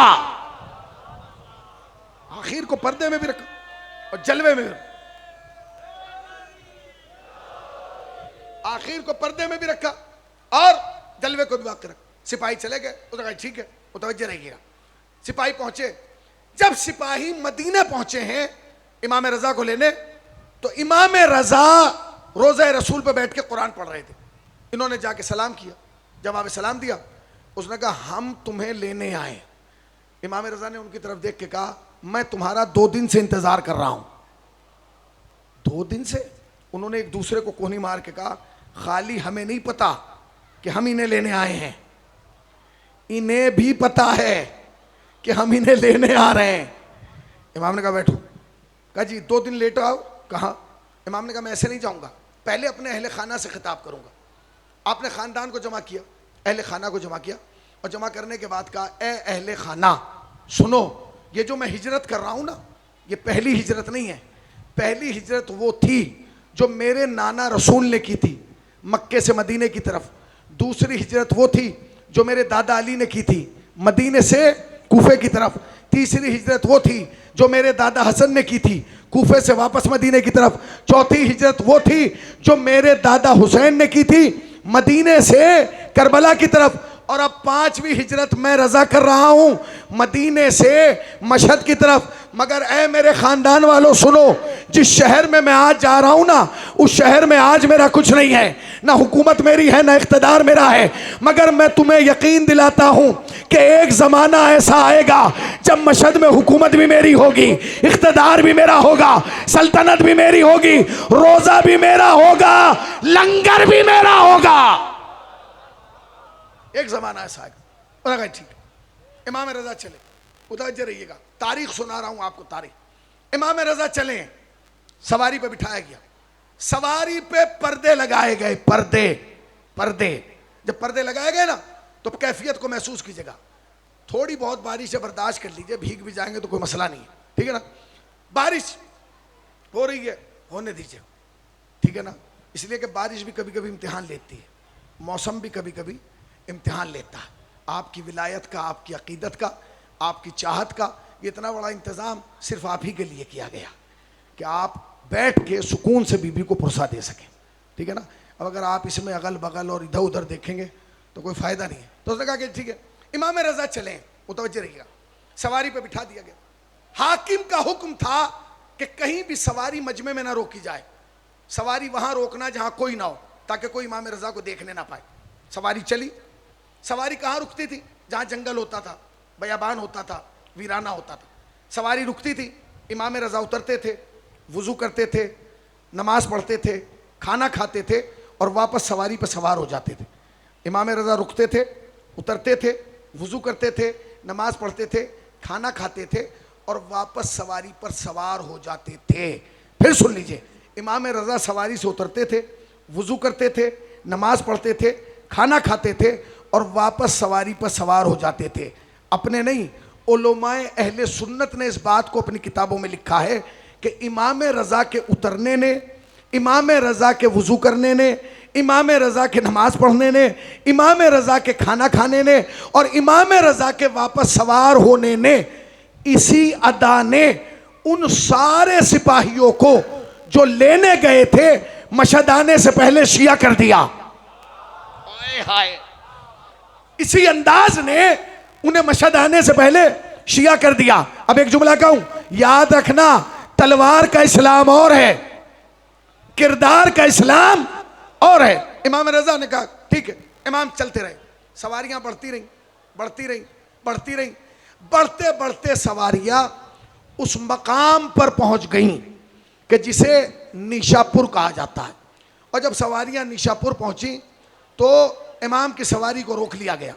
आखिर को पर्दे में भी रखा और जलवे में भी रखा। आखिर को पर्दे में भी रखा और जलवे को भी बाकी रखा। सिपाही चले गए। उसने कहा ठीक है, मुतवज्जे रहिएगा। सिपाही पहुंचे। जब सिपाही मदीने पहुंचे हैं इमाम रजा को लेने, तो इमाम रजा रोज़े रसूल पे बैठ के कुरान पढ़ रहे थे। इन्होंने जाके सलाम किया, जवाब सलाम दिया। उसने कहा हम तुम्हें लेने आए। इमाम रजा ने उनकी तरफ देख के कहा मैं तुम्हारा 2 दिन से इंतजार कर रहा हूं। 2 दिन से? उन्होंने एक दूसरे को कोहनी मार के कहा खाली हमें नहीं पता कि हम इन्हें लेने आए हैं, इन्हें भी पता है कि हम इन्हें लेने आ रहे हैं। इमाम ने कहा बैठो। कहा जी 2 दिन लेट आओ। कहा? इमाम ने कहा मैं ऐसे नहीं जाऊंगा, पहले अपने अहले खाना से खिताब करूंगा। आपने खानदान को जमा किया, अहले खाना को जमा किया, और जमा करने के बाद कहा ए अहले खाना सुनो, ये जो मैं हिजरत कर रहा हूं ना, ये पहली हिजरत नहीं है। पहली हिजरत वो थी जो मेरे नाना रसूल ने की थी मक्के से मदीने की तरफ। दूसरी हिजरत वो थी जो मेरे दादा अली ने की थी मदीने से कूफे की तरफ। तीसरी हिजरत वो थी जो मेरे दादा हसन ने की थी कूफे से वापस मदीने की तरफ। चौथी हिजरत वो थी जो मेरे दादा हुसैन ने की थी मदीने से करबला की तरफ। और अब पांचवी हिजरत मैं रजा कर रहा हूं मदीने से मशहद की तरफ। मगर ए मेरे खानदान वालों सुनो, जिस शहर में मैं आज जा रहा हूं ना, उस शहर में आज मेरा कुछ नहीं है, ना हुकूमत मेरी है, ना इख्तिदार मेरा है। मगर मैं तुम्हें यकीन दिलाता हूं कि एक जमाना ऐसा आएगा जब मशहद में हुकूमत भी मेरी होगी, इख्तिदार भी मेरा होगा, सल्तनत भी मेरी होगी, रोजा भी मेरा होगा, लंगर भी मेरा होगा। एक जमाना ऐसा आएगा। और ठीक, इमाम रजा चले, मुतवज्जे रहिएगा, तारीख सुना रहा हूं आपको। तारीख इमाम रजा चले, सवारी पे बिठाया गया, सवारी पे पर्दे लगाए गए, पर्दे पर्दे। जब पर्दे लगाए गए ना तो कैफियत को महसूस कीजिएगा। थोड़ी बहुत बारिश है बर्दाश्त कर लीजिए, भीग भी जाएंगे तो कोई मसला नहीं है, ठीक है ना। बारिश हो रही है, होने दीजिए, ठीक है ना। इसलिए कि बारिश भी कभी कभी इम्तिहान लेती है, मौसम भी कभी कभी इम्तिहान लेता है। आपकी विलायत का, आपकी अकीदत का, आपकी चाहत का ये इतना बड़ा इंतज़ाम सिर्फ आप ही के लिए किया गया कि आप बैठ के सुकून से बीबी को पुरसा दे सकें, ठीक है ना। अब अगर आप इसमें अगल बगल और इधर उधर देखेंगे तो कोई फ़ायदा नहीं है। तो उसने कहा कि ठीक है, इमाम रज़ा चलें, मुतवज्जे रहिएगा, सवारी पे बिठा दिया गया। हाकिम का हुक्म था कि कहीं भी सवारी मजमे में ना रोकी जाए, सवारी वहाँ रोकना जहाँ कोई ना हो, ताकि कोई इमाम रज़ा को देखने ना पाए। सवारी चली, सवारी कहाँ रुकती थी? जहाँ जंगल होता था, बयाबान होता था, वीराना होता था, सवारी रुकती थी। इमाम रज़ा उतरते थे, वुज़ू करते थे, नमाज पढ़ते थे, खाना खाते थे और वापस सवारी पर सवार हो जाते थे। इमाम रज़ा रुकते थे, उतरते थे, वुज़ू करते थे, नमाज पढ़ते थे, खाना खाते थे और वापस सवारी पर सवार हो जाते थे। फिर सुन लीजिए, इमाम रज़ा सवारी से उतरते थे, वुज़ू करते थे, नमाज पढ़ते थे, खाना खाते थे और वापस सवारी पर सवार हो जाते थे। अपने नहीं, उलमाए अहले सुन्नत ने इस बात को अपनी किताबों में लिखा है कि इमाम रज़ा के उतरने ने, इमाम रज़ा के वुज़ू करने ने, इमाम रज़ा के नमाज पढ़ने ने, इमाम रज़ा के खाना खाने ने और इमाम रज़ा के वापस सवार होने ने, इसी अदा ने उन सारे सिपाहियों को जो लेने गए थे मशहद आने से पहले शिया कर दिया। हाय हाय, इसी अंदाज ने उन्हें मशहद आने से पहले शिया कर दिया। अब एक जुमला कहूं, याद रखना, तलवार का इस्लाम और है, किरदार का इस्लाम और है। इमाम रज़ा ने कहा ठीक है, इमाम चलते रहे, सवारियां बढ़ती रही, बढ़ती रही, बढ़ती रही, बढ़ते बढ़ते सवारियां उस मकाम पर पहुंच गईं कि जिसे निशापुर कहा जाता है। और जब सवारियां निशापुर पहुंची तो इमाम की सवारी को रोक लिया गया,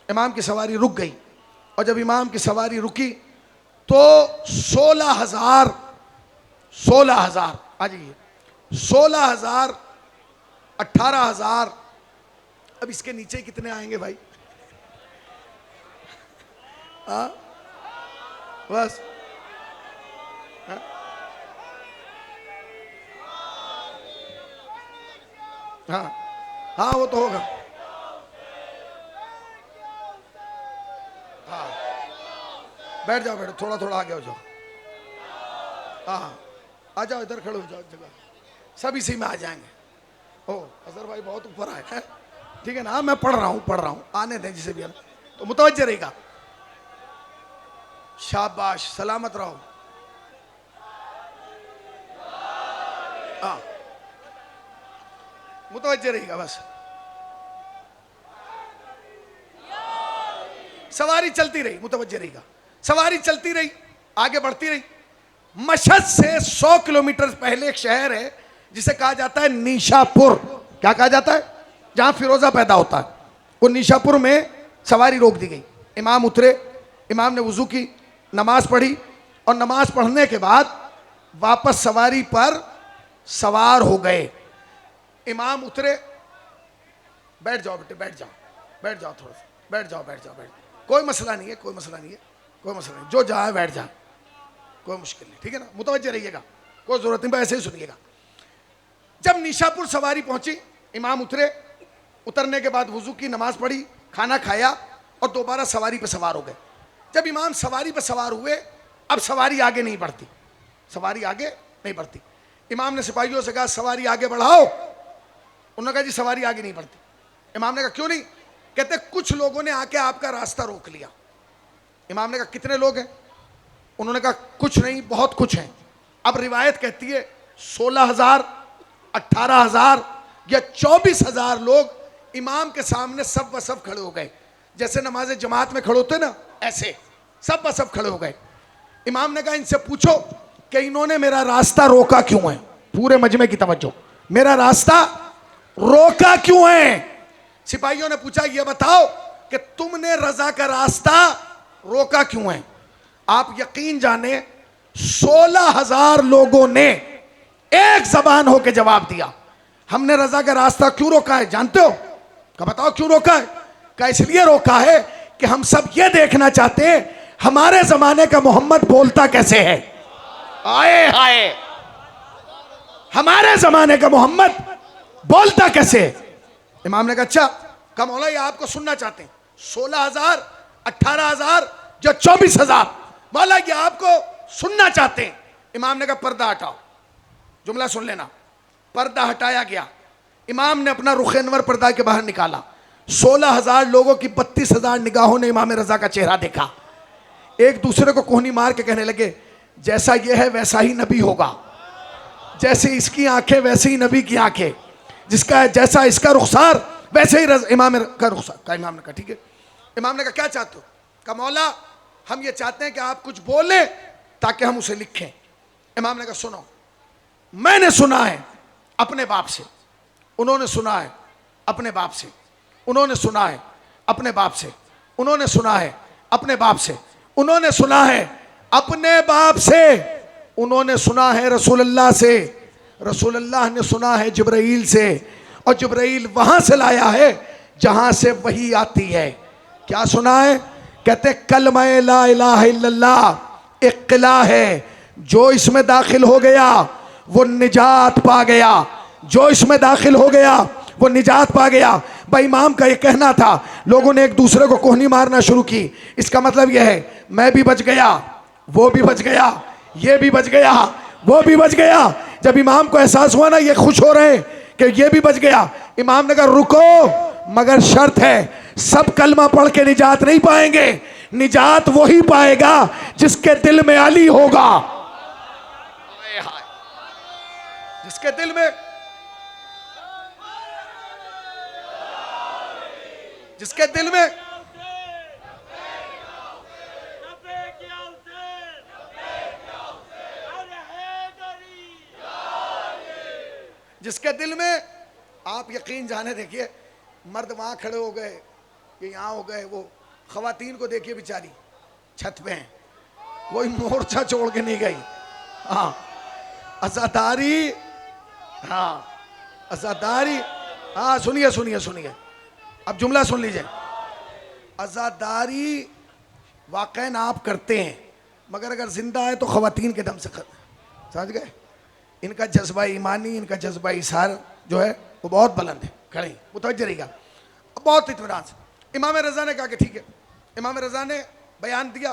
इमाम की सवारी रुक गई। और जब इमाम की सवारी रुकी तो 16,000 आ जाइए, 16,000, 18,000, अब इसके नीचे कितने आएंगे भाई? हाँ बस, हाँ? हाँ हाँ वो तो होगा। हाँ बैठ जाओ, बैठो, थोड़ा थोड़ा आगे हो जाओ। हाँ आ जाओ, इधर खड़े हो जाओ जगह, सब इसी में आ जाएंगे। ओ अजहर भाई बहुत ऊपर आए हैं, ठीक है ना। मैं पढ़ रहा हूँ, आने दें जिसे भी आना, तो मुतवज्जे रहेगा। शाबाश, सलामत रहो। हाँ मुतवज्जे रहेगा बस। सवारी चलती रही, मुतवज्जे रहेगा, सवारी चलती रही, आगे बढ़ती रही। मशहद से 100 किलोमीटर पहले एक शहर है जिसे कहा जाता है निशापुर। क्या कहा जाता है? जहां फिरोजा पैदा होता है, वो निशापुर में सवारी रोक दी गई। इमाम उतरे, इमाम ने वुजू की, नमाज पढ़ी और नमाज पढ़ने के बाद वापस सवारी पर सवार हो गए। इमाम उतरे, बैठ जाओ बेटे, बैठ जाओ, बैठ जाओ, थोड़ा सा बैठ जाओ, बैठ जाओ, बैठ जाओ, कोई मसला नहीं है, कोई मसला नहीं है, कोई मसला नहीं, जो जाए बैठ जाए, कोई मुश्किल नहीं, ठीक है ना। मुतवज्जे रहिएगा, कोई जरूरत नहीं, ऐसे ही सुनिएगा। जब निशापुर सवारी पहुंची, इमाम उतरे, उतरने के बाद वुजू की, नमाज पढ़ी, खाना खाया और दोबारा सवारी पर सवार हो गए। जब इमाम सवारी पर सवार हुए अब सवारी आगे नहीं बढ़ती, सवारी आगे नहीं बढ़ती। इमाम ने सिपाहियों से कहा सवारी आगे बढ़ाओ। उन्होंने कहा जी सवारी आगे नहीं बढ़ती। इमाम ने कहा क्यों नहीं? कहते कुछ लोगों ने आके आपका रास्ता रोक लिया। इमाम ने कहा कितने लोग हैं? उन्होंने कहा कुछ नहीं, बहुत कुछ हैं। अब रिवायत कहती है 16,000, 18,000 या 24,000 लोग इमाम के सामने सब व सब खड़े हो गए। जैसे नमाज जमात में खड़े होते ना, ऐसे सब व सब खड़े हो गए। इमाम ने कहा इनसे पूछो कि इन्होंने मेरा रास्ता रोका क्यों है। पूरे मजमे की तवज्जो, मेरा रास्ता रोका क्यों है? सिपाहियों ने पूछा ये बताओ कि तुमने रजा का रास्ता रोका क्यों है? आप यकीन जाने 16,000 लोगों ने एक जबान होकर जवाब दिया, हमने रजा का रास्ता क्यों रोका है जानते हो? क्या बताओ क्यों रोका है? क्या इसलिए रोका है कि हम सब ये देखना चाहते हैं हमारे जमाने का मोहम्मद बोलता कैसे है। आए हाय, हमारे जमाने का मोहम्मद बोलता कैसे है। इमाम ने कहा अच्छा का मौला ये आपको सुनना चाहते हैं 16,000, 18,000 या 24,000, मौला ये आपको सुनना चाहते हैं। इमाम ने कहा पर्दा हटाओ। जुमला सुन लेना, पर्दा हटाया गया। इमाम ने अपना रुख अनवर पर्दा के बाहर निकाला। 16,000 लोगों की 32,000 निगाहों ने इमाम रजा का चेहरा देखा। एक दूसरे को कोहनी मार के कहने लगे जैसा ये है वैसा ही नबी होगा, जैसे इसकी आंखें वैसे ही नबी की आंखें, जिसका जैसा इसका रुखसार वैसे ही इमाम का रुखसार का। इमाम ने कहा ठीक है। इमाम ने कहा क्या चाहते हो? कहा मौला हम ये चाहते हैं कि आप कुछ बोलें ताकि हम उसे लिखें। इमाम ने कहा सुनो, मैंने सुना है अपने बाप से, उन्होंने सुना है अपने बाप से, उन्होंने सुना है अपने बाप से, उन्होंने सुना है अपने बाप से, उन्होंने सुना है अपने बाप से, उन्होंने सुना है रसूलुल्लाह से, रसूलुल्लाह ने सुना है जिब्राइल से, और जिब्राइल वहां से लाया है जहां से वही आती है। क्या सुना है? कहते कलमा ला इलाहा इल्लल्लाह एक किला है, जो इसमें दाखिल हो गया वो निजात पा गया, जो इसमें दाखिल हो गया वो निजात पा गया। भाई इमाम का ये कहना था। लोगों ने एक दूसरे को कोहनी मारना शुरू की। इसका मतलब यह है मैं भी बच गया, वो भी बच गया, ये भी बच गया, वो भी बच गया। जब इमाम को एहसास हुआ ना ये खुश हो रहे हैं कि ये भी बच गया, इमाम ने कहा रुको मगर शर्त है, सब कलमा पढ़ के निजात नहीं पाएंगे, निजात वही पाएगा जिसके दिल में अली होगा, जिसके दिल में, जिसके दिल में जिसके दिल में आप यकीन जाने देखिए, मर्द वहां खड़े हो गए, ये यहाँ हो गए, वो खवातीन को देखिए बेचारी छत पे हैं, कोई मोर्चा छोड़ के नहीं गई। हाँ अज़ादारी, हाँ अज़ादारी, हाँ सुनिए सुनिए सुनिए, अब जुमला सुन लीजिए। अज़ादारी वाक़ईन आप करते हैं, मगर अगर जिंदा है तो खवातीन के दम से समझ गए। इनका जज्बा ईमानी, इनका जज्बा इसार जो है वो बहुत बुलंद है। खड़े मुतवज्जह रहिएगा, बहुत इत्मीनान से। इमाम रज़ा ने कहा कि ठीक है। इमाम रज़ा ने बयान दिया,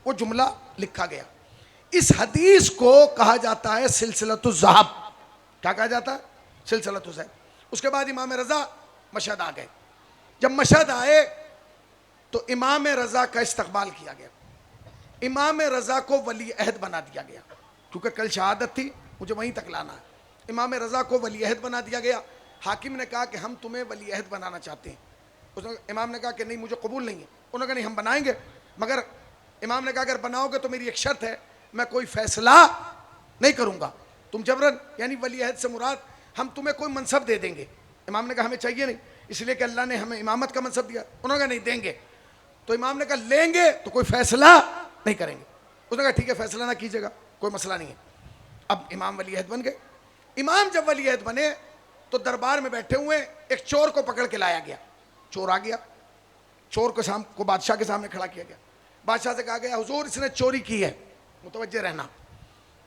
वो जुमला लिखा गया। इस हदीस को कहा जाता है सिलसिलतुज़ ज़हब। क्या कहा जाता है? सिलसिलतुज़ ज़हब। उसके बाद इमाम रज़ा मशहद आ गए। जब मशहद आए तो इमाम रज़ा का इस्तकबाल किया गया। इमाम रज़ा को वली अहद बना दिया गया, क्योंकि कल शहादत थी, मुझे वहीं तक लाना है। इमाम रज़ा को वली अहद बना दिया गया। हाकिम ने कहा कि हम तुम्हें वली अहद बनाना चाहते हैं। उसने, इमाम ने कहा कि नहीं मुझे कबूल नहीं है। उन्होंने कहा नहीं हम बनाएंगे, मगर इमाम ने कहा अगर बनाओगे तो मेरी एक शर्त है, मैं कोई फैसला नहीं करूँगा, तुम जबरन, यानी वली अहद से मुराद हम तुम्हें कोई मनसब दे देंगे। इमाम ने कहा हमें चाहिए नहीं, इसलिए कि अल्लाह ने हमें इमामत का मनसब दिया। उन्होंने कहा नहीं देंगे। तो इमाम ने कहा लेंगे तो कोई फैसला नहीं करेंगे। उसने कहा ठीक है फैसला ना कीजिएगा, कोई मसला नहीं है। अब इमाम वली अहद बन गए। इमाम जब वली अहद बने तो दरबार में बैठे हुए एक चोर को पकड़ के लाया गया। चोर आ गया, चोर को बादशाह के सामने खड़ा किया गया। बादशाह से कहा गया हुजूर इसने चोरी की है, मुतवज्जे रहना,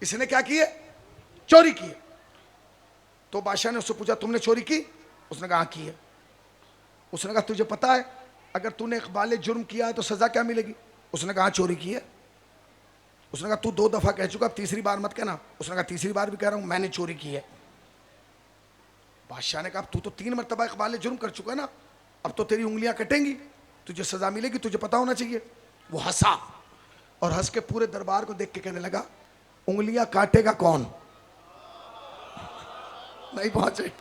इसने क्या की है? चोरी की है। तो बादशाह ने उससे पूछा तुमने चोरी की? उसने कहा की है। उसने कहा तुझे पता है अगर तूने इकबाल जुर्म किया है तो सजा क्या मिलेगी? उसने कहा चोरी की है। उसने कहा तू 2 दफा कह चुका, अब तीसरी बार मत कहना। उसने कहा तीसरी बार भी कह रहा हूं, मैंने चोरी की है। बादशाह ने कहा तू तो 3 मरतबा इकबाल जुर्म कर चुका है ना, अब तो तेरी उंगलियां कटेंगी, तुझे सजा मिलेगी, तुझे पता होना चाहिए। वो हंसा और हंस के पूरे दरबार को देख के कहने लगा, उंगलियां काटेगा कौन? नहीं पहुंचे।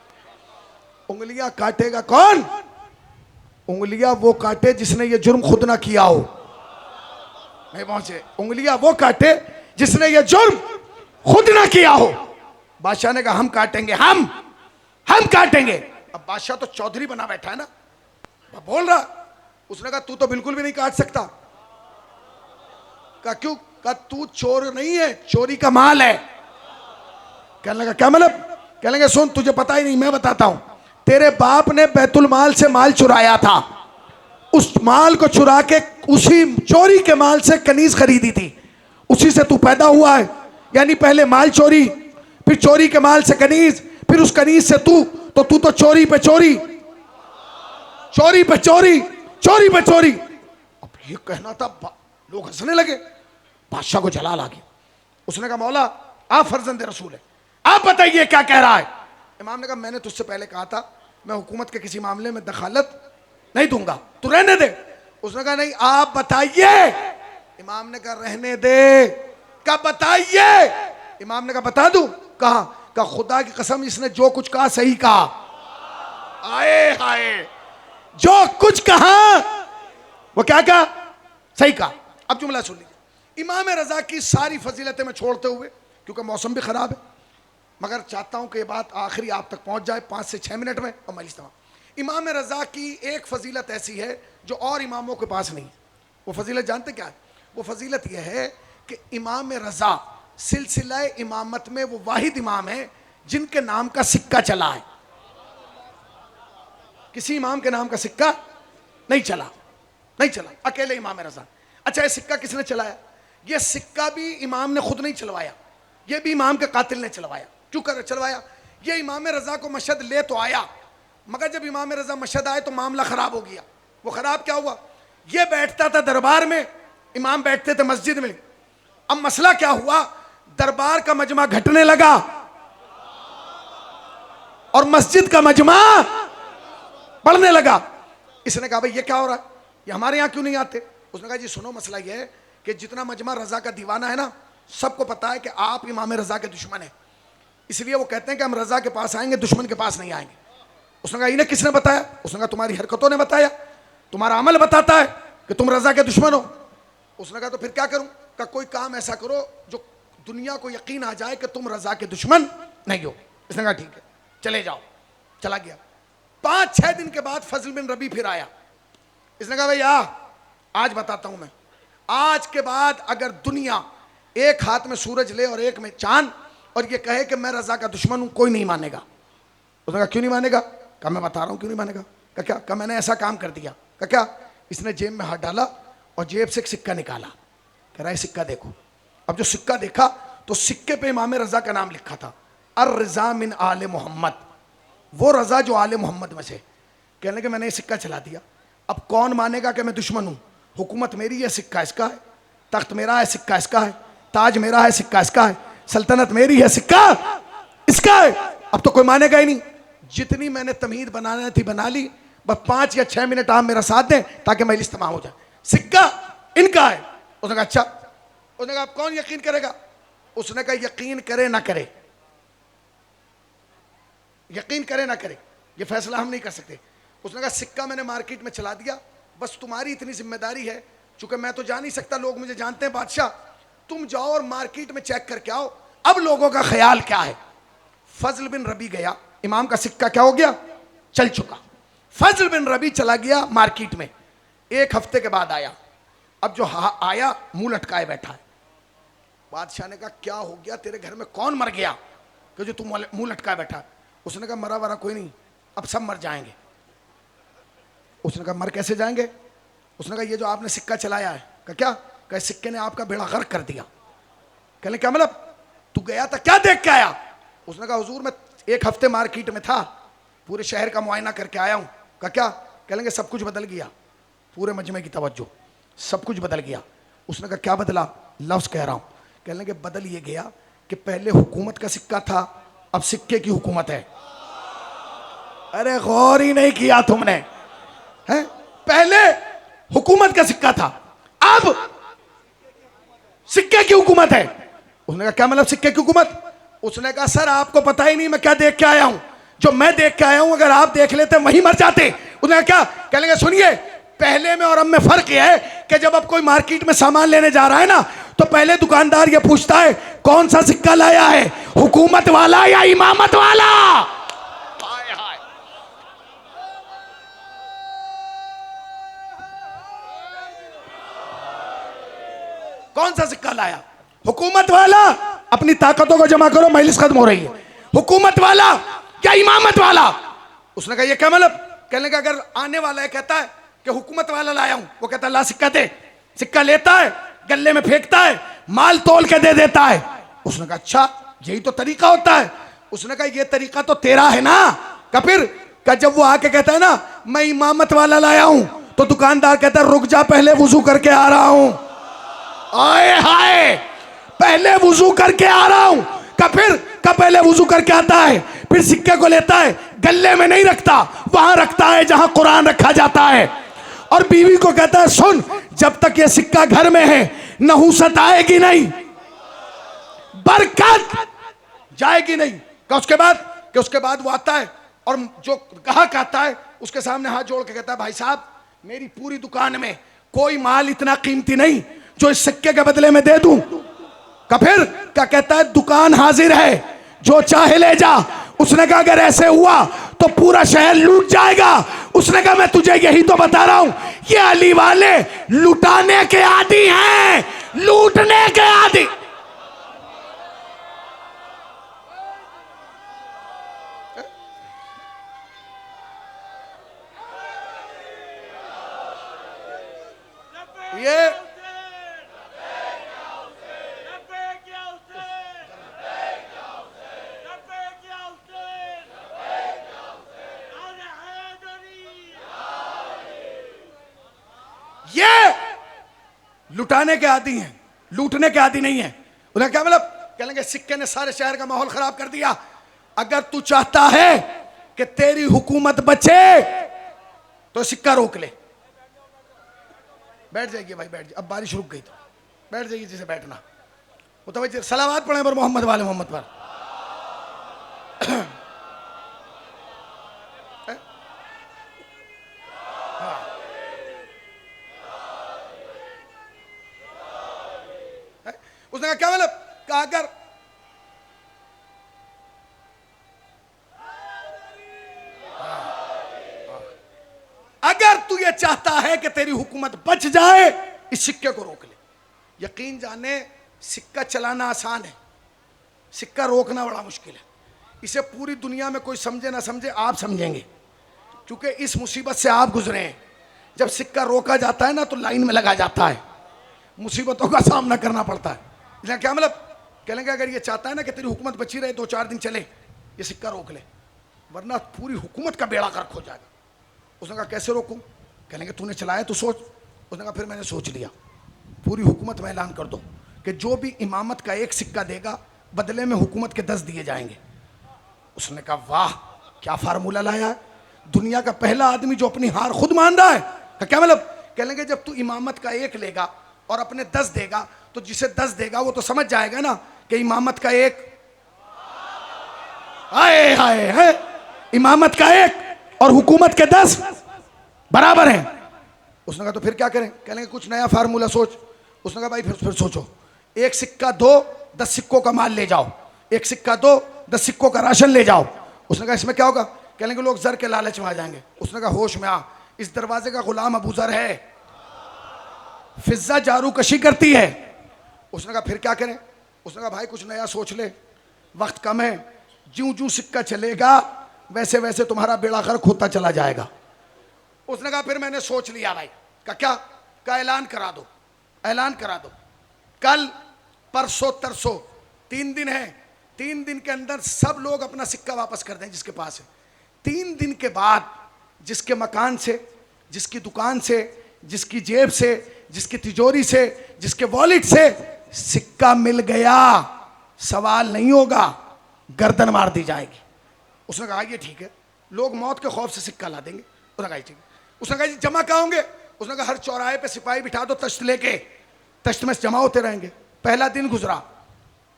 उंगलियां काटेगा कौन? उंगलियां वो काटे जिसने ये जुर्म खुद ना किया हो। नहीं पहुंचे। उंगलियां वो काटे जिसने ये जुर्म खुद ना किया हो। बादशाह ने कहा हम काटेंगे, हम काटेंगे। अब बादशाह तो चौधरी बना बैठा है ना, बोल रहा। उसने कहा तू तो बिल्कुल भी नहीं काट सकता। कहा क्यों? कहा तू चोर नहीं है, चोरी का माल है। कहने लगा क्या मतलब? कहने लगे सुन, तुझे पता ही नहीं, मैं बताता हूं। तेरे बाप ने बैतुल माल से माल चुराया था, उस माल को चुरा के उसी चोरी के माल से कनीज खरीदी थी, उसी से तू पैदा हुआ है। यानी पहले माल चोरी, फिर चोरी के माल से कनीज, फिर उस कनीज से तू तो चोरी पे चोरी, चोरी पे चोरी, चोरी पे चोरी। अब ये कहना था, लोग हंसने लगे। बादशाह को जलाल आ गया। उसने कहा मौला आप फर्जंद रसूल है, आप बताइए क्या कह रहा है। इमाम ने कहा मैंने तुझसे पहले कहा था मैं हुकूमत के किसी मामले में दखालत नहीं दूंगा, तू रहने दे। उसने कहा नहीं आप बताइए। इमाम ने कहा रहने दे। कहा बताइए। इमाम ने कहा बता दूं। कहा खुदा की कसम इसने जो कुछ कहा सही कहा। आए हाय, जो कुछ कहा वो क्या कहा? सही कहा। अब जुमला सुन लीजिए। इमाम रजा की सारी फजीलतें मैं छोड़ते हुए, क्योंकि मौसम भी खराब है, मगर चाहता हूं कि ये बात आखिरी आप तक पहुंच जाए 5 से 6 मिनट में और मजलिस तमाम। इमाम रजा की एक फजीलत ऐसी है जो और इमामों के पास नहीं। वो फजीलत जानते क्या है? वो फजीलत यह है कि इमाम रजा सिलसिला इमामत में वो वाहिद इमाम है जिनके नाम का सिक्का चला है। किसी इमाम के नाम का सिक्का नहीं चला, नहीं चला, अकेले इमाम रजा। अच्छा ये सिक्का किसने चलाया? ये सिक्का भी इमाम ने खुद नहीं चलवाया, ये भी इमाम के कातिल ने चलवाया। क्यों कर चलवाया? ये इमाम रजा को मशहद ले तो आया, मगर जब इमाम रजा मशहद आए तो मामला खराब हो गया। वो खराब क्या हुआ? ये बैठता था दरबार में, इमाम बैठते थे मस्जिद में। अब मसला क्या हुआ? दरबार का मजमा घटने लगा और मस्जिद का मजमा बढ़ने लगा। इसने कहा भाई ये क्या हो रहा है, ये हमारे यहां क्यों नहीं आते? उसने कहा जी सुनो, मसला ये है कि जितना मजमा रजा का दीवाना है ना, सबको पता है कि आप इमाम रजा के दुश्मन हैं, इसलिए वो कहते हैं कि हम रजा के पास आएंगे, दुश्मन के पास नहीं आएंगे। उसने कहा इन्हें किसने बताया? उसने कहा तुम्हारी हरकतों ने बताया, तुम्हारा अमल बताता है कि तुम रजा के दुश्मन हो। उसने कहा तो फिर क्या करूं? कहा कोई काम ऐसा करो जो दुनिया को यकीन आ जाए कि तुम रजा के दुश्मन नहीं हो। इसने कहा ठीक है चले जाओ। चला गया। 5-6 दिन के बाद फजल बिन रबी फिर आया। इसने कहा भैया आज बताता हूं मैं, आज के बाद अगर दुनिया एक हाथ में सूरज ले और एक में चांद और ये कहे कि मैं रजा का दुश्मन हूं, कोई नहीं मानेगा। उसने कहा क्यों नहीं मानेगा? कहा मैं बता रहा हूं क्यों नहीं मानेगा। कहा क्या? कहा मैंने ऐसा काम कर दिया। कहा क्या? इसने जेब में हाथ डाला और जेब से एक सिक्का निकाला। कह रहा है सिक्का देखो। अब जो सिक्का देखा तो सिक्के पे इमाम रजा का नाम लिखा था, अर रजा मिन आले मोहम्मद, वो रजा जो आले मोहम्मद में से। कहने के मैंने ये सिक्का चला दिया, अब कौन मानेगा कि मैं दुश्मन हूं? हुकूमत मेरी है, सिक्का इसका है, तख्त मेरा है, सिक्का इसका है, ताज मेरा है, सिक्का इसका है, सल्तनत मेरी है, सिक्का इसका है। अब तो कोई मानेगा ही नहीं। जितनी मैंने तमहीद बनाना थी बना ली, बस 5 या 6 मिनट आप मेरा साथ दें ताकि मजलिस तमाम हो जाए। सिक्का इनका है। उसने कहा अच्छा। उसने कहा अब कौन यकीन करेगा? उसने कहा यकीन करे ना करे, यकीन करे ना करे, ये फैसला हम नहीं कर सकते। उसने कहा सिक्का मैंने मार्केट में चला दिया, बस तुम्हारी इतनी जिम्मेदारी है, चूंकि मैं तो जा नहीं सकता, लोग मुझे जानते हैं बादशाह, तुम जाओ और मार्केट में चेक करके आओ अब लोगों का ख्याल क्या है। फजल बिन रबी गया, इमाम का सिक्का क्या हो गया? चल चुका। फजल बिन रबी चला गया मार्केट में, 1 हफ्ते के बाद आया। अब जो आया मुंह लटकाए बैठा है। बादशाह ने कहा क्या हो गया, तेरे घर में कौन मर गया कि जो तुम मुंह लटकाए बैठा? उसने कहा मरा वरा कोई नहीं, अब सब मर जाएंगे। उसने कहा मर कैसे जाएंगे? उसने कहा ये जो आपने सिक्का चलाया है। कहा क्या? कहा सिक्के ने आपका बेड़ा गर्क कर दिया। कहने क्या मतलब? तू गया था क्या देख के आया? उसने कहा हुजूर मैं 1 हफ्ते मार्केट में था, पूरे शहर का मुआयना करके आया हूं। कहा क्या? कहेंगे सब कुछ बदल गया, पूरे मजमे की तवज्जो, सब कुछ बदल गया। उसने कहा क्या बदला? लफ्ज कह रहा हूं, कहने लगे बदल ये गया कि पहले हुकूमत का सिक्का था, अब सिक्के की हुकूमत है। अरे गौर ही नहीं किया तुमने, हैं? पहले हुकूमत का सिक्का था, अब सिक्के की हुकूमत है। उसने कहा क्या मतलब सिक्के की हुकूमत? उसने कहा सर आपको पता ही नहीं मैं क्या देख के आया हूं, जो मैं देख के आया हूं अगर आप देख लेते वहीं मर जाते। उसने कहा क्या? कहने लगे सुनिए, पहले में और अब में फर्क यह है कि जब अब कोई मार्केट में सामान लेने जा रहा है ना, तो पहले दुकानदार ये पूछता है कौन सा सिक्का लाया है, हुकूमत वाला या इमामत वाला। कौन सा सिक्का लाया? हुकूमत वाला? अपनी ताकतों को जमा करो, मजलिस खत्म हो रही है। हुकूमत वाला या इमामत वाला? उसने कहा ये क्या मतलब? कहने का अगर आने वाला है कहता है कि हुकूमत वाला लाया हूं, वो कहता है ला सिक्का दे, सिक्का लेता है, गले में फेंकता है, माल तोल के दे देता है। उसने कहा अच्छा यही तो तरीका होता है। उसने कहा ये तरीका तो तेरा है ना। का फिर का जब वो आके कहता है ना मैं इमामत वाला लाया हूं, तो दुकानदार कहता है रुक जा पहले वुजू करके आ रहा हूं। आए हाय, पहले वुजू करके आ रहा हूं। का फिर का पहले वुजू करके आता है, फिर सिक्के को लेता है, गले में नहीं रखता, वहां रखता है जहां कुरान रखा जाता है, और बीवी को कहता है सुन जब तक ये सिक्का घर में है नहुसत आएगी नहीं, बरकत जाएगी नहीं। का उसके बाद वो आता है और जो ग्राहक आता है उसके सामने हाथ जोड़ के कहता है भाई साहब मेरी पूरी दुकान में कोई माल इतना कीमती नहीं जो इस सिक्के के बदले में दे दूं। का फिर क्या कहता है दुकान हाजिर है, जो चाहे ले जा। उसने कहा अगर ऐसे हुआ तो पूरा शहर लूट जाएगा। उसने कहा मैं तुझे यही तो बता रहा हूं, ये अली वाले लुटाने के आदी हैं, लूटने के आदी। ये लुटाने के आदी हैं, लूटने के आदी नहीं है। उन्हें क्या मतलब? कहेंगे सिक्के ने सारे शहर का माहौल खराब कर दिया। अगर तू चाहता है कि तेरी हुकूमत बचे तो सिक्का रोक ले। बैठ जाइए भाई, बैठ जाइए। अब बारिश रुक गई तो बैठ जाइए, जिसे बैठना वो तो भाई सलावत पढ़े पर मोहम्मद वाले मोहम्मद पर। उसने कहा क्या मतलब? कहा अगर तू ये चाहता है कि तेरी हुकूमत बच जाए इस सिक्के को रोक ले। यकीन जाने सिक्का चलाना आसान है, सिक्का रोकना बड़ा मुश्किल है। इसे पूरी दुनिया में कोई समझे ना समझे आप समझेंगे, क्योंकि इस मुसीबत से आप गुजरे हैं। जब सिक्का रोका जाता है ना तो लाइन में लगा जाता है, मुसीबतों का सामना करना पड़ता है। इसलिए क्या मतलब? कहेंगे अगर ये चाहता है ना कि तेरी हुकूमत बची रहे 2-4 दिन चले, ये सिक्का रोक ले, वरना पूरी हुकूमत का बेड़ा गर्क हो जाएगा। उसने कहा कैसे रोकूं? कहेंगे तूने चलाया तो सोच। उसने कहा फिर मैंने सोच लिया, पूरी हुकूमत में ऐलान कर दो कि जो भी इमामत का 1 सिक्का देगा बदले में हुकूमत के 10 दिए जाएंगे। उसने कहा वाह क्या फार्मूला लाया है, दुनिया का पहला आदमी जो अपनी हार खुद मान रहा है। क्या मतलब? कहेंगे जब तू इमामत का 1 लेगा और अपने 10 देगा तो जिसे 10 देगा वो तो समझ जाएगा ना कि इमामत का 1 आए हाय है, इमामत का 1 और हुकूमत के 10 बराबर हैं। उसने कहा तो फिर क्या करें? कहेंगे कुछ नया फार्मूला सोच। उसने कहा भाई फिर सोचो, 1 सिक्का दो 10 सिक्कों का माल ले जाओ, 1 सिक्का दो 10 सिक्कों का राशन ले जाओ। उसने कहा इसमें क्या होगा? कहेंगे लोग जर के लालच में आ जाएंगे। उसने कहा होश में आ, इस दरवाजे का गुलाम अबू जर है, फिजा जारू कशी करती है। उसने कहा फिर क्या करें? उसने कहा भाई कुछ नया सोच ले, वक्त कम है, ज्यों ज्यों सिक्का चलेगा वैसे वैसे तुम्हारा बेड़ा गर्क होता चला जाएगा। उसने कहा फिर मैंने सोच लिया भाई। क्या? का ऐलान करा दो, ऐलान करा दो, कल परसों तरसों 3 दिन है, 3 दिन के अंदर सब लोग अपना सिक्का वापस कर दें जिसके पास है। 3 दिन के बाद जिसके मकान से, जिसकी दुकान से, जिसकी जेब से, जिसकी तिजोरी से, जिसके वॉलेट से सिक्का मिल गया, सवाल नहीं होगा, गर्दन मार दी जाएगी। उसने कहा ये ठीक है, लोग मौत के खौफ से सिक्का ला देंगे। उसने कहा ठीक है। उसने कहा जी जमा कहाँ होंगे? उसने कहा हर चौराहे पे सिपाही बिठा दो तश्त लेके, तश्त में जमा होते रहेंगे। पहला दिन गुजरा,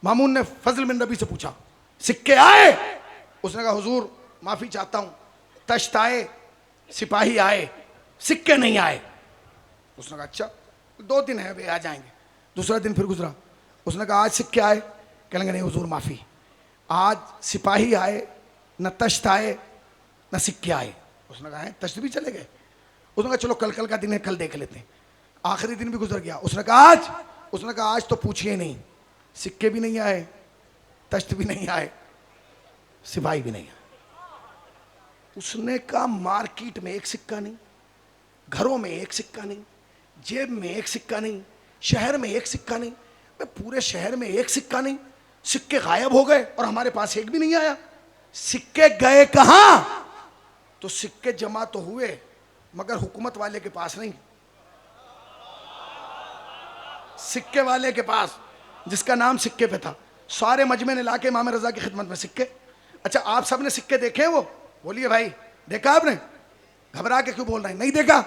मामून ने फजल बिन रबी से पूछा सिक्के आए? उसने कहा हुजूर माफी चाहता हूं, तश्त आए, सिपाही आए, सिक्के नहीं आए। उसने कहा अच्छा 2 दिन है वे आ जाएंगे। दूसरा दिन फिर गुजरा, उसने कहा आज सिक्के आए? कहने लगे नहीं हुजूर माफी, आज सिपाही आए, न तश्त आए न सिक्के आए। उसने कहा तश्त भी चले गए? उसने कहा चलो कल का दिन है, कल देख लेते हैं। आखिरी दिन भी गुजर गया। उसने कहा आज? उसने कहा आज तो पूछिए नहीं, सिक्के भी नहीं आए, तश्त भी नहीं आए, सिपाही भी नहीं आए। उसने कहा मार्केट में एक सिक्का नहीं, घरों में एक सिक्का नहीं, जेब में एक सिक्का नहीं, शहर में एक सिक्का नहीं, पूरे शहर में एक सिक्का नहीं, सिक्के गायब हो गए और हमारे पास एक भी नहीं आया। सिक्के गए कहां? तो सिक्के जमा तो हुए मगर हुकूमत वाले के पास नहीं, सिक्के वाले के पास, जिसका नाम सिक्के पे था। सारे मजमे ने लाके इमाम रजा की खिदमत में सिक्के। अच्छा आप सब ने सिक्के देखे हैं? वो बोलिए भाई देखा आपने? घबरा के क्यों बोल रहे हैं? नहीं देखा?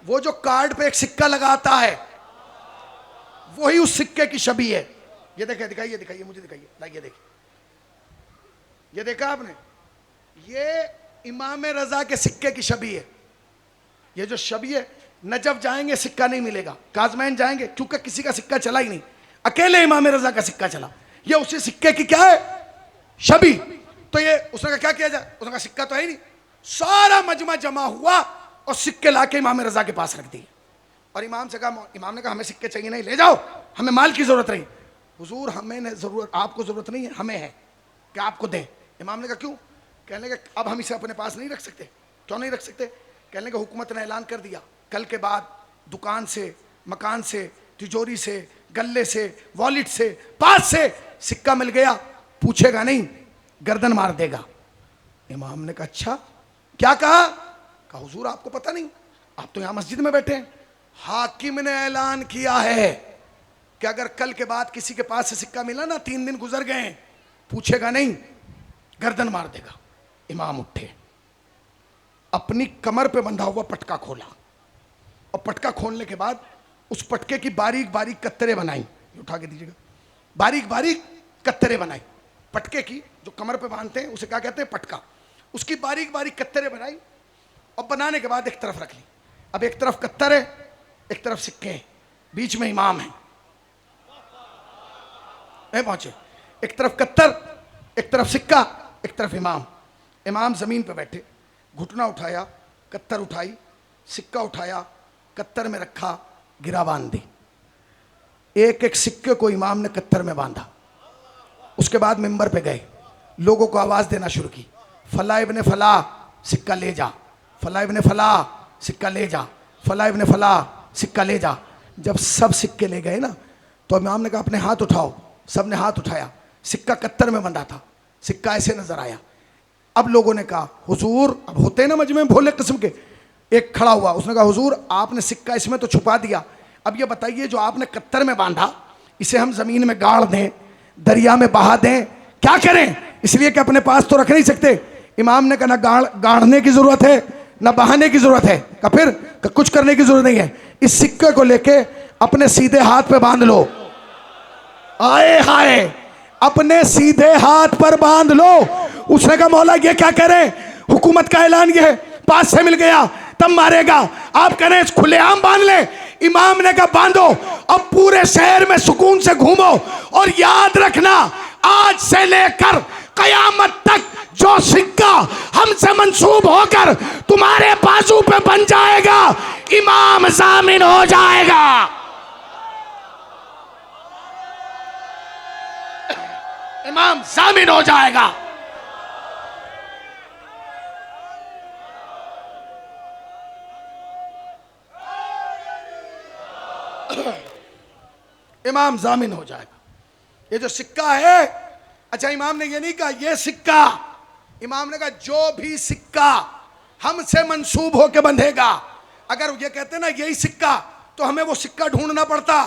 वो जो कार्ड पे एक सिक्का लगाता है वही उस सिक्के की छवि है। ये देखिए, दिखाइए दिखाइए, मुझे दिखाइए, लाइए देखिए, ये देखा आपने? ये इमाम रजा के सिक्के की छवि है। ये जो छवि है, नजफ जाएंगे सिक्का नहीं मिलेगा, काजमैन जाएंगे क्योंकि किसी का सिक्का चला ही नहीं, अकेले इमाम रजा का सिक्का चला। ये उसी सिक्के की क्या है? छवि। तो ये उसने कहा क्या किया जाए? उसने कहा सिक्का तो है ही नहीं। सारा मजमा जमा हुआ और सिक्के लाके इमाम रजा के पास रख दिए। और इमाम से कहा, इमाम ने कहा हमें सिक्के चाहिए नहीं, ले जाओ, हमें माल की जरूरत नहीं। हुजूर हमें जरूरत, आपको जरूरत नहीं है, हमें है, क्या आपको दें? इमाम ने कहा क्यों? कहने लगे अब हम इसे अपने पास नहीं रख सकते। क्यों नहीं रख सकते? कहने लगे हुकूमत ने ऐलान कर दिया कल के बाद दुकान से, मकान से, तिजोरी से, गल्ले से, वॉलेट से, पास से सिक्का मिल गया, पूछेगा नहीं, गर्दन मार देगा। इमाम ने कहा अच्छा क्या कहा? कहा हुजूर आपको पता नहीं, आप तो यहां मस्जिद में बैठे हैं, हाकिम ने ऐलान किया है कि अगर कल के बाद किसी के पास से सिक्का मिला ना, 3 दिन गुजर गए, पूछेगा नहीं, गर्दन मार देगा। इमाम उठे, अपनी कमर पे बंधा हुआ पटका खोला और पटका खोलने के बाद उस पटके की बारीक बारीक कत्तरे बनाई। उठा के दीजिएगा, बारीक बारीक कत्तरे बनाई पटके की, जो कमर पे बांधते हैं उसे क्या कहते हैं? पटका। उसकी बारीक बारीक कत्तरे बनाई और बनाने के बाद एक तरफ रख ली। अब एक तरफ कत्तर है, एक तरफ सिक्के हैं, बीच में इमाम है, नहीं पहुंचे। एक तरफ कत्तर, एक तरफ सिक्का, एक तरफ इमाम। इमाम जमीन पे बैठे, घुटना उठाया, कत्तर उठाई, सिक्का उठाया, कत्तर में रखा, गिरा बांध दी। एक एक सिक्के को इमाम ने कत्तर में बांधा। उसके बाद मिंबर पे गए, लोगों को आवाज देना शुरू की, फला इब्ने फला सिक्का ले जा, फला इब्ने फला सिक्का ले जा, फला इब्ने फला सिक्का ले जा। जब सब सिक्के ले गए ना, तो इमाम ने कहा अपने हाथ उठाओ। सब ने हाथ उठाया, सिक्का कत्तर में बंधा था, सिक्का ऐसे नजर आया। अब लोगों ने कहा हुजूर, अब होते हैं ना मजमे में भोले किस्म के, एक खड़ा हुआ, उसने कहा हुजूर आपने सिक्का इसमें तो छुपा दिया, अब ये बताइए जो आपने कत्तर में बांधा इसे हम जमीन में गाड़ दें, दरिया में बहा दें, क्या करें? इसलिए कि अपने पास तो रख नहीं सकते। इमाम ने कहा ना गाड़ने की जरूरत है ना बहाने की जरूरत है। का फिर कुछ करने की जरूरत नहीं है, इस सिक्के को लेके अपने सीधे हाथ पे बांध लो। आए हाय, अपने सीधे हाथ पर बांध लो। उसने कहा मौला ये क्या करें? हुकूमत का ऐलान ये है, पास से मिल गया तब मारेगा, आप करें खुलेआम बांध ले। इमाम ने कहा बांधो, अब पूरे शहर में सुकून से घूमो और याद रखना आज से लेकर कयामत तक जो सिक्का हमसे मंसूब होकर तुम्हारे बाजू पे बन जाएगा, इमाम जामिन हो जाएगा। इमाम जामिन हो जाएगा। इमाम जामिन हो जाएगा। ये जो सिक्का है, अच्छा इमाम ने ये नहीं कहा ये सिक्का, इमाम ने कहा जो भी सिक्का हमसे मंसूब होकर बंधेगा। अगर ये कहते ना यही सिक्का, तो हमें वो सिक्का ढूंढना पड़ता।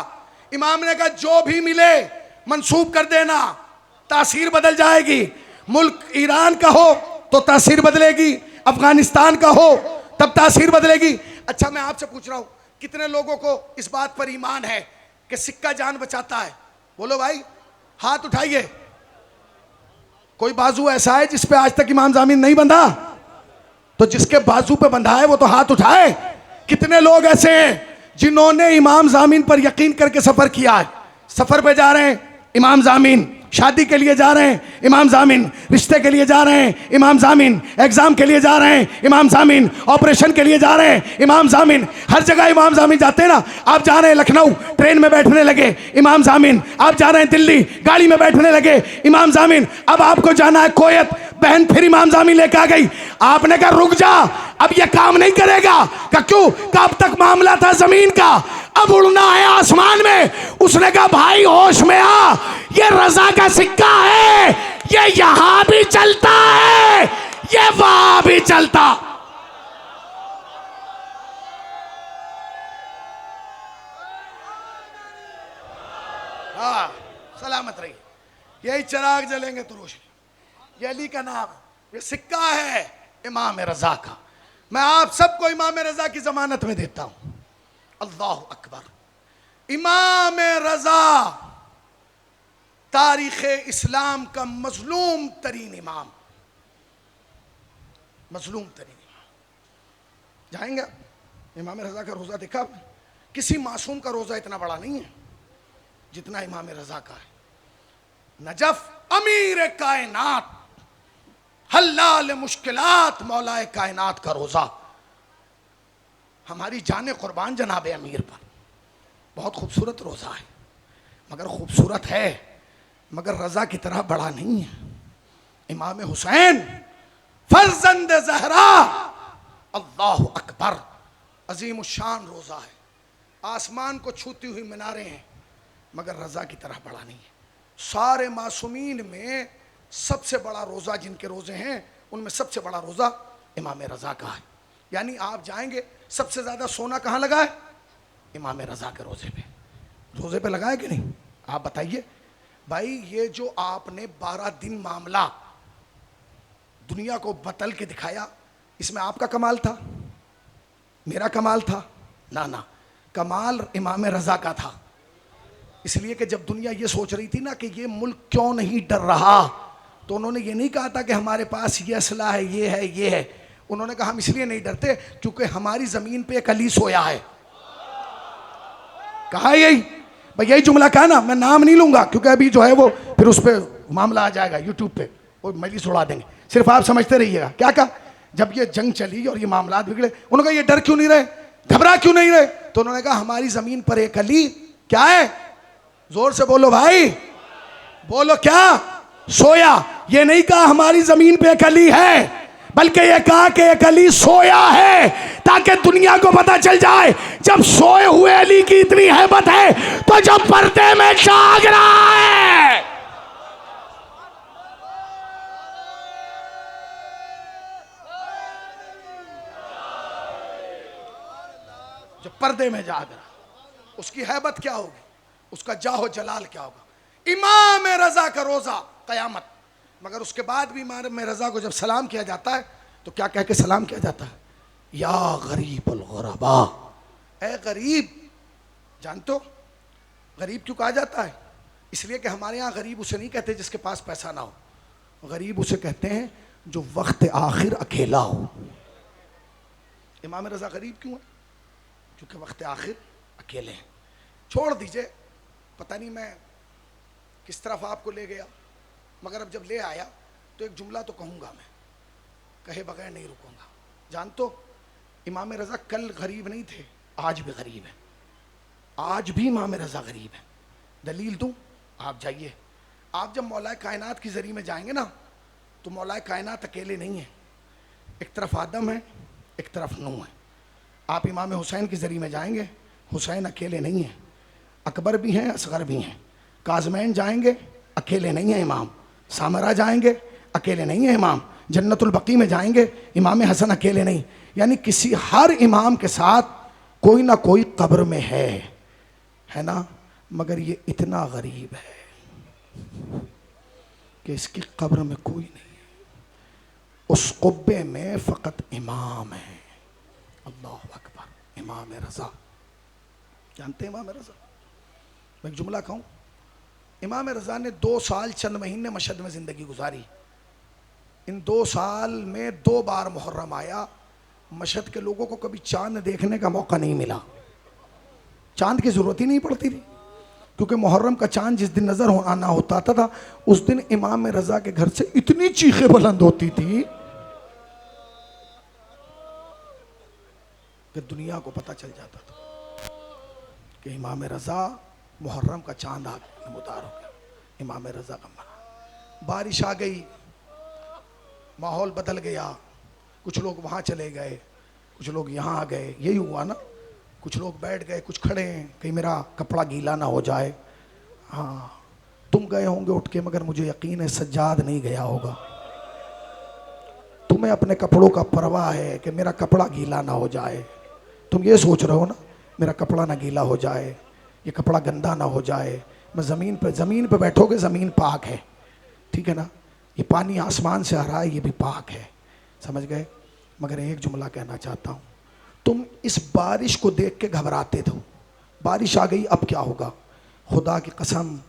इमाम ने कहा जो भी मिले मंसूब कर देना, तासीर बदल जाएगी। मुल्क ईरान का हो तो तासीर बदलेगी, अफगानिस्तान का हो तब तासीर बदलेगी। अच्छा, मैं आपसे पूछ रहा हूं, कितने लोगों को इस बात पर ईमान है कि सिक्का जान बचाता है? बोलो भाई, हाथ उठाइए। कोई बाजू ऐसा है जिस पे आज तक इमाम जामिन नहीं बंधा? तो जिसके बाजू पे बंधा है वो तो हाथ उठाए। कितने लोग ऐसे हैं जिन्होंने इमाम जामिन पर यकीन करके सफर किया है? सफर पे जा रहे हैं, इमाम जामिन। शादी के लिए जा रहे हैं, इमाम जामिन। रिश्ते के लिए जा रहे हैं, इमाम जामिन। एग्जाम के लिए जा रहे हैं, इमाम जामिन। ऑपरेशन के लिए जा रहे हैं, इमाम जामिन। हर जगह इमाम जामिन जाते हैं ना। आप जा रहे हैं लखनऊ, ट्रेन में बैठने लगे, इमाम जामिन। आप जा रहे हैं दिल्ली, गाड़ी में बैठने लगे, इमाम जामिन। अब आपको जाना है कोयत, बहन फिर इमाम जामिन लेकर आ गई। आपने कहा रुक जा, अब ये काम नहीं करेगा। क्यों? कब तक मामला था जमीन का, अब उड़ना है आसमान में। उसने कहा भाई होश में आ, ये रजा का सिक्का है, ये यहां भी चलता है, ये वहां भी चलता। हाँ, सलामत रहिए। यही चिराग जलेंगे तो रोशनी। ये अली का नाम, ये सिक्का है इमाम रजा का। मैं आप सबको इमाम रजा की जमानत में देता हूं। अल्लाह अकबर। इमाम रजा तारीख इस्लाम का मजलूम तरीन इमाम, मजलूम तरीन इमाम। जाएंगे? इमाम रजा का रोजा देखा? किसी मासूम का रोजा इतना बड़ा नहीं है जितना इमाम रजा का है। नजफ अमीर कायनात, हल्लाल मुश्किलात मौलाए कायनात का रोजा। हमारी जाने कुर्बान जनाबे अमीर पर। बहुत खूबसूरत रोजा है, मगर खूबसूरत है मगर रजा की तरह बड़ा नहीं है। इमाम हुसैन फर्जंद ज़हरा, अल्लाह अकबर, अजीम शान रोजा है। आसमान को छूती हुई मीनारें हैं मगर रजा की तरह बड़ा नहीं है। सारे मासूमीन में सबसे बड़ा रोजा जिनके रोजे हैं उनमें सबसे बड़ा रोजा इमाम रजा का है। यानी आप जाएंगे, सबसे ज्यादा सोना कहाँ लगा है? इमाम रजा के रोजे पे। रोजे पे लगा है कि नहीं? आप बताइए भाई। ये जो आपने 12 दिन मामला दुनिया को बतल के दिखाया, इसमें आपका कमाल था? मेरा कमाल था? ना ना, कमाल इमाम रजा का था। इसलिए कि जब दुनिया ये सोच रही थी ना कि ये मुल्क क्यों नहीं डर रहा, तो उन्होंने ये नहीं कहा था कि हमारे पास ये असला है, ये है, ये है। उन्होंने कहा हम इसलिए नहीं डरते क्योंकि हमारी जमीन पे एक अली सोया है। कहा यही भाई, यही जुमला कहा ना। मैं नाम नहीं लूंगा क्योंकि अभी जो है वो फिर उस पर मामला आ जाएगा यूट्यूब पे, वो मजलिस उड़ा देंगे। सिर्फ आप समझते रहिएगा। क्या कहा? जब ये जंग चली और ये मामला बिगड़े, उन्होंने कहा ये डर क्यों नहीं रहे, घबरा क्यों नहीं रहे? तो उन्होंने कहा हमारी जमीन पर एक अली क्या है? जोर से बोलो भाई, बोलो क्या? सोया। ये नहीं कहा हमारी जमीन पे एक अली है, बल्कि ये कहा कि एक अली सोया है, ताकि दुनिया को पता चल जाए जब सोए हुए अली की इतनी हैबत है तो जब पर्दे में जाग रहा है। जो पर्दे में जाग रहा, उसकी हैबत क्या होगी, उसका जाहो जलाल क्या होगा? इमाम रजा का रोजा कयामत। मगर उसके बाद भी इमाम रजा को जब सलाम किया जाता है तो क्या कह के सलाम किया जाता है? या गरीब अल गुरबा, ए गरीब। जानते हो गरीब क्यों कहा जाता है? इसलिए कि हमारे यहाँ गरीब उसे नहीं कहते जिसके पास पैसा ना हो, गरीब उसे कहते हैं जो वक्त आखिर अकेला हो। इमाम रजा गरीब क्यों है? क्योंकि वक्त आखिर अकेले हैं। छोड़ दीजिए, पता नहीं मैं किस तरफ आपको ले गया, मगर अब जब ले आया तो एक जुमला तो कहूँगा मैं, कहे बगैर नहीं रुकूंगा। जानतो इमाम रजा कल गरीब नहीं थे, आज भी गरीब है। आज भी इमाम रजा गरीब है। दलील दूं? आप जाइए, आप जब मौलाए कायनात की जरिए में जाएंगे ना तो मौलाए कायनात अकेले नहीं है। एक तरफ आदम है, एक तरफ नूह है। आप इमाम हुसैन की जरिए में जाएंगे, हुसैन अकेले नहीं है, अकबर भी हैं, असगर भी हैं। काजमैन जाएंगे, अकेले नहीं है इमाम। सामरा जाएंगे, अकेले नहीं है इमाम। जन्नतुल बकी में जाएंगे, इमाम हसन अकेले नहीं। यानी किसी हर इमाम के साथ कोई ना कोई कब्र में है ना। मगर ये इतना गरीब है कि इसकी कब्र में कोई नहीं है, उस कुब्बे में फ़कत इमाम है। अल्लाह अकबर, इमाम रज़ा। जानते हैं इमाम रज़ा? मैं एक जुमला कहूँ, इमाम रज़ा ने 2 साल चंद महीने मशहद में ज़िंदगी गुजारी। इन 2 साल में 2 बार मुहर्रम आया। मशहद के लोगों को कभी चांद देखने का मौका नहीं मिला, चांद की ज़रूरत ही नहीं पड़ती थी, क्योंकि मुहर्रम का चांद जिस दिन नज़र आना होता था उस दिन इमाम रज़ा के घर से इतनी चीखें बुलंद होती थी कि दुनिया को पता चल जाता था कि इमाम रज़ा मुहर्रम का चांद आ नमूदार हो गया, इमाम रज़ा का मना। बारिश आ गई, माहौल बदल गया, कुछ लोग वहाँ चले गए, कुछ लोग यहाँ आ गए, यही हुआ ना। कुछ लोग बैठ गए, कुछ खड़े हैं, कहीं मेरा कपड़ा गीला ना हो जाए। हाँ, तुम गए होंगे उठ के, मगर मुझे यकीन है सज्जाद नहीं गया होगा। तुम्हें अपने कपड़ों का परवाह है कि मेरा कपड़ा गीला ना हो जाए। तुम ये सोच रहे हो ना, मेरा कपड़ा ना गीला हो जाए, ये कपड़ा गंदा ना हो जाए। मैं ज़मीन पे बैठोगे, ज़मीन पाक है, ठीक है ना। ये पानी आसमान से आ रहा है, ये भी पाक है, समझ गए। मगर एक जुमला कहना चाहता हूँ, तुम इस बारिश को देख के घबराते थे, बारिश आ गई अब क्या होगा। खुदा की कसम,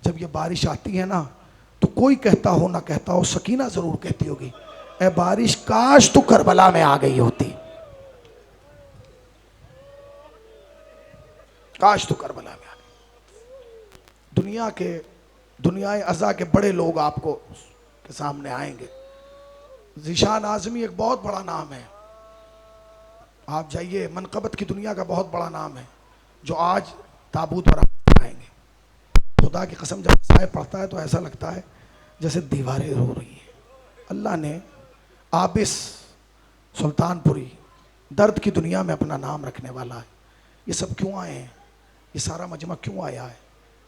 जब ये बारिश आती है ना तो कोई कहता हो ना कहता हो, सकीना ज़रूर कहती होगी, ए बारिश काश तू करबला में आ गई होती, काश तू करबला में आ गई। दुनियाए अज़ा के बड़े लोग आपको के सामने आएंगे। ज़ीशान आज़मी एक बहुत बड़ा नाम है, आप जाइए, मनक़बत की दुनिया का बहुत बड़ा नाम है, जो आज ताबूत पर आएंगे। खुदा की कसम, जब साहिब पढ़ता है तो ऐसा लगता है जैसे दीवारें रो रही हैं। अल्लाह ने आबिस सुल्तानपुरी, दर्द की दुनिया में अपना नाम रखने वाला है। ये सब क्यों आए हैं, ये सारा मजमा क्यों आया है?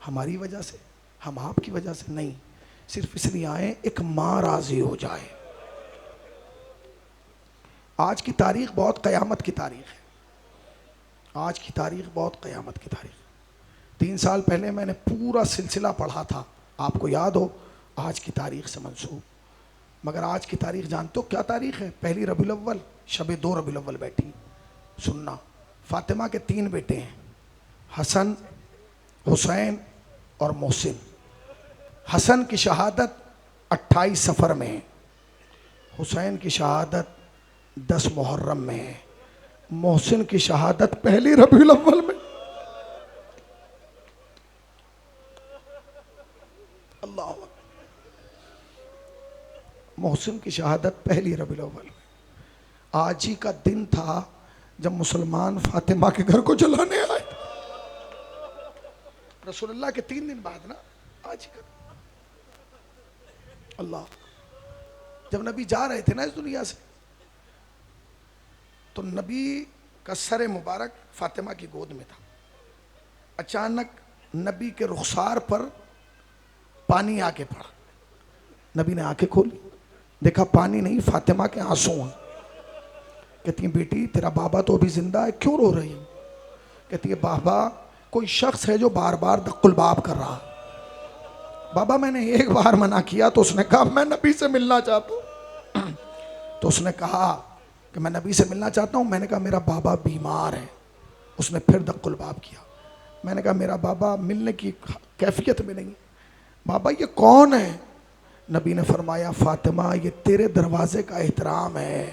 हमारी वजह से, हम आपकी वजह से नहीं, सिर्फ इसलिए आए एक माँ राज़ी हो जाए। आज की तारीख बहुत क़यामत की तारीख है, आज की तारीख बहुत क़यामत की तारीख। 3 साल पहले मैंने पूरा सिलसिला पढ़ा था, आपको याद हो, आज की तारीख से मंसूब। मगर आज की तारीख जानते हो क्या तारीख है? 1 रबीउल अव्वल, शब 2 रबीउल अव्वल बैठी। सुनना, फातिमा के 3 बेटे हैं, हसन, हुसैन और मोहसिन। हसन की शहादत 28 सफ़र में है, हुसैन की शहादत 10 मुहर्रम में है, मोहसिन की शहादत 1 रबीउल अव्वल में। अल्लाह, मोहसिन की शहादत 1 रबीउल अव्वल में। आज ही का दिन था जब मुसलमान फातिमा के घर को जलाने आए, रसूलुल्लाह के 3 दिन बाद ना, आज ही का। अल्लाह, जब नबी जा रहे थे ना इस दुनिया से, तो नबी का सर मुबारक फातिमा की गोद में था। अचानक नबी के रुखसार पर पानी आके पड़ा। नबी ने आंखें खोली, देखा पानी नहीं, फातिमा के आंसू हैं। कहती है, बेटी तेरा बाबा तो अभी जिंदा है, क्यों रो रही है? कहती है, बाबा कोई शख्स है जो बार बार दक्कुल बाब कर रहा। बाबा मैंने एक बार मना किया तो उसने कहा मैं नबी से मिलना चाहता हूँ। तो उसने कहा कि मैं नबी से मिलना चाहता हूँ। मैंने कहा मेरा बाबा बीमार है। उसने फिर दक्कुल बाब किया। मैंने कहा मेरा बाबा मिलने की कैफियत में नहीं। बाबा ये कौन है? नबी ने फरमाया, फातिमा ये तेरे दरवाजे का एहतराम है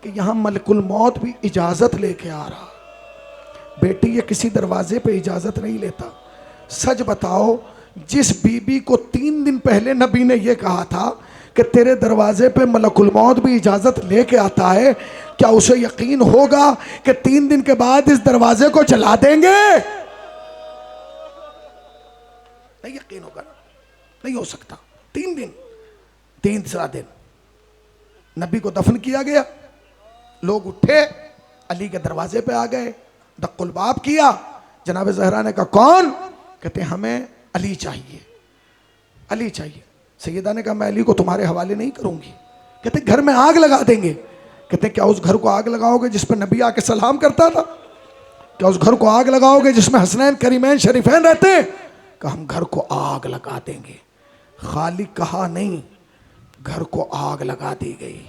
कि यहाँ मलकुल मौत भी इजाज़त लेके आ रहा। बेटी ये किसी दरवाजे पे इजाज़त नहीं लेता। सच बताओ, जिस बीबी को 3 दिन पहले नबी ने ये कहा था कि तेरे दरवाजे पे मलकुल मौत भी इजाज़त लेके आता है, क्या उसे यकीन होगा कि 3 दिन के बाद इस दरवाजे को चला देंगे? नहीं यकीन होगा ना, नहीं हो सकता। 3 दिन, 3रा दिन नबी को दफन किया गया। लोग उठे, अली के दरवाजे पे आ गए, दक्कुल बाब किया। जनाब ज़हरा ने कहा कौन? कहते हमें अली चाहिए, अली चाहिए। सैयदा ने कहा मैं अली को तुम्हारे हवाले नहीं करूंगी। कहते घर में आग लगा देंगे। कहते क्या उस घर को आग लगाओगे जिस पर नबी आके सलाम करता था? क्या उस घर को आग लगाओगे जिसमें हसनैन करीमैन शरीफैन रहते हैं? कि हम घर को आग लगा देंगे। खाली कहा नहीं, घर को आग लगा दी गई।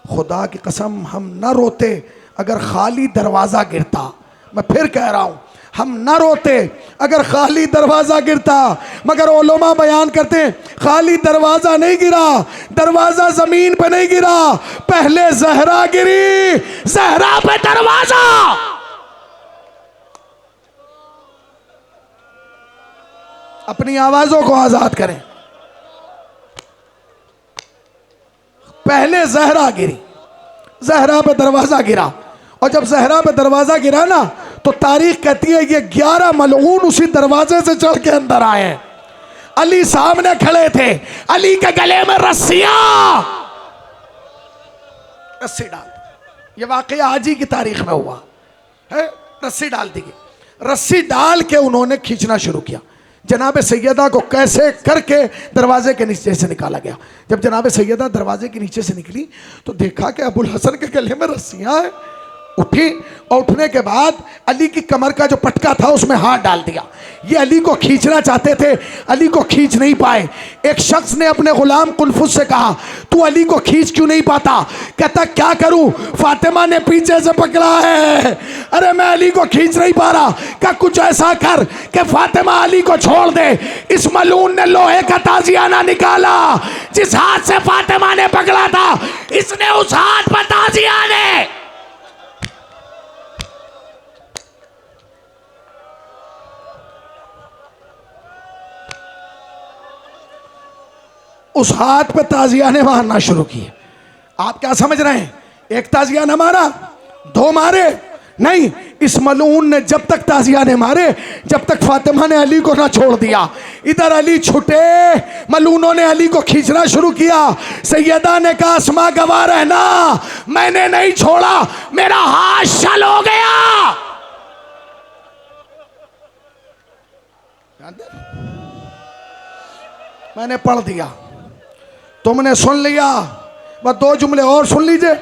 खुदा की कसम हम न रोते अगर खाली दरवाजा गिरता। मैं फिर कह रहा हूं, हम न रोते अगर खाली दरवाजा गिरता। मगर उलमा बयान करते हैं खाली दरवाजा नहीं गिरा, दरवाजा जमीन पे नहीं गिरा, पहले जहरा गिरी, जहरा पे दरवाजा। अपनी आवाजों को आजाद करें। पहले जहरा गिरी, जहरा पे दरवाजा गिरा। और जब जहरा पे दरवाजा गिरा ना, तो तारीख कहती है ये 11 मलऊन उसी दरवाजे से चढ़ के अंदर आए हैं। अली सामने खड़े थे, अली के गले में रस्सियां, रस्सी डाल। ये वाकया आज ही की तारीख में हुआ है। रस्सी डाल दी गई, रस्सी डाल के उन्होंने खींचना शुरू किया। जनाब सैयदा को कैसे करके दरवाजे के नीचे से निकाला गया। जब जनाब सैयदा दरवाजे के नीचे से निकली तो देखा कि अबुल हसन के गले में रस्सियां हैं। उठी और उठने के बाद अली की कमर का जो पटका था उसमें हाथ डाल दिया। ये अली को खींचना चाहते थे, अली को खींच नहीं पाए। एक शख्स ने अपने गुलाम कुनफुस से कहा, तू अली को खींच क्यों नहीं पाता? कहता क्या करूं, फातिमा ने पीछे से पकड़ा है। अरे मैं अली को खींच नहीं पा रहा। क्या कुछ ऐसा कर कि फातिमा अली को छोड़ दे। इस मलून ने लोहे का ताजियाना निकाला, जिस हाथ से फातिमा ने पकड़ा था इसने उस हाथ पर ताजियाने। उस हाथ पे ताजियाने मारना शुरू किए। आप क्या समझ रहे हैं, एक ताजियाना मारा, 2 मारे? नहीं, इस मलून ने जब तक ताजियाने मारे जब तक फातिमा ने अली को ना छोड़ दिया। इधर अली छुटे, मलूनों ने अली को खींचना शुरू किया। सैयदा ने कहा अस्मा गवाह रहना, मैंने नहीं छोड़ा, मेरा हाथ शल हो गया। मैंने पढ़ दिया, तुमने सुन लिया। बस 2 जुमले और सुन लीजिए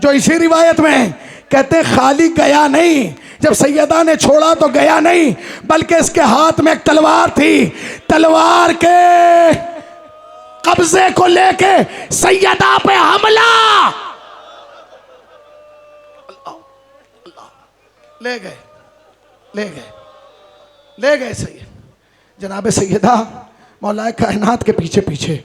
जो इसी रिवायत में है। कहते खाली गया नहीं, जब सैयदा ने छोड़ा तो गया नहीं, बल्कि इसके हाथ में एक तलवार थी। तलवार के कब्जे को लेके सैयदा पे हमला। ले गए, ले गए, ले गए सैयद। जनाब सैयदा मौलाए कायनात के पीछे पीछे।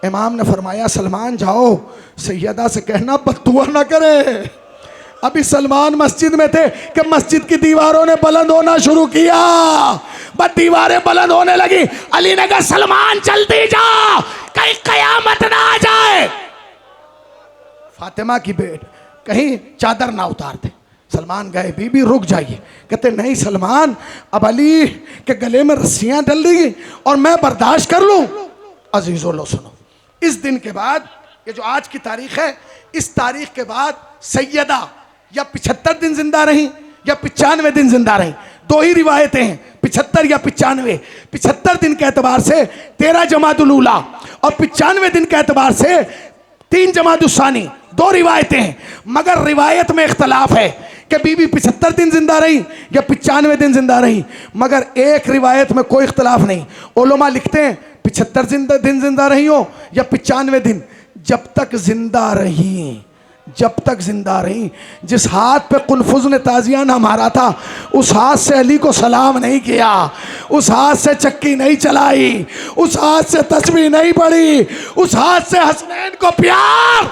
इमाम ने फरमाया सलमान जाओ, सैयदा से कहना बद्दुआ ना करे। अभी सलमान मस्जिद में थे कि मस्जिद की दीवारों ने बुलंद होना शुरू किया। बस दीवारें बुलंद होने लगी। अली ने कहा सलमान जल्दी जा, कहीं कयामत ना आ जाए। फातिमा की बेट कहीं चादर ना उतारते। सलमान गए, बीबी रुक जाइए। कहते नहीं सलमान, अब अली के गले में रस्सियां डल रही और मैं बर्दाश्त कर लूं। अजीजों लो सुनो, इस दिन के बाद, ये जो आज की तारीख है, इस तारीख के बाद सैयदा या 75 दिन जिंदा रही या 95 दिन जिंदा रही। 2 ही रिवायतें हैं, 75 या 95। 75 दिन के एतबार से 13 जमादुल ऊला और 95 दिन के एतबार से 3 जमादुल सानी। 2 रिवायतें हैं, मगर रिवायत में इख्तलाफ है कि बीबी 75 दिन जिंदा रही या 95 दिन जिंदा रही। मगर एक रिवायत में कोई इख्तलाफ नहीं। उलमा लिखते हैं 75 दिन जिंदा रही हो या 95 दिन, जब तक जिंदा रही, जब तक जिंदा रही। जिस हाथ पे कुनफुज ने ताजियाना मारा था उस हाथ से अली को सलाम नहीं किया, उस हाथ से चक्की नहीं चलाई, उस हाथ से तस्बीह नहीं पढ़ी, उस हाथ से हसनैन को प्यार,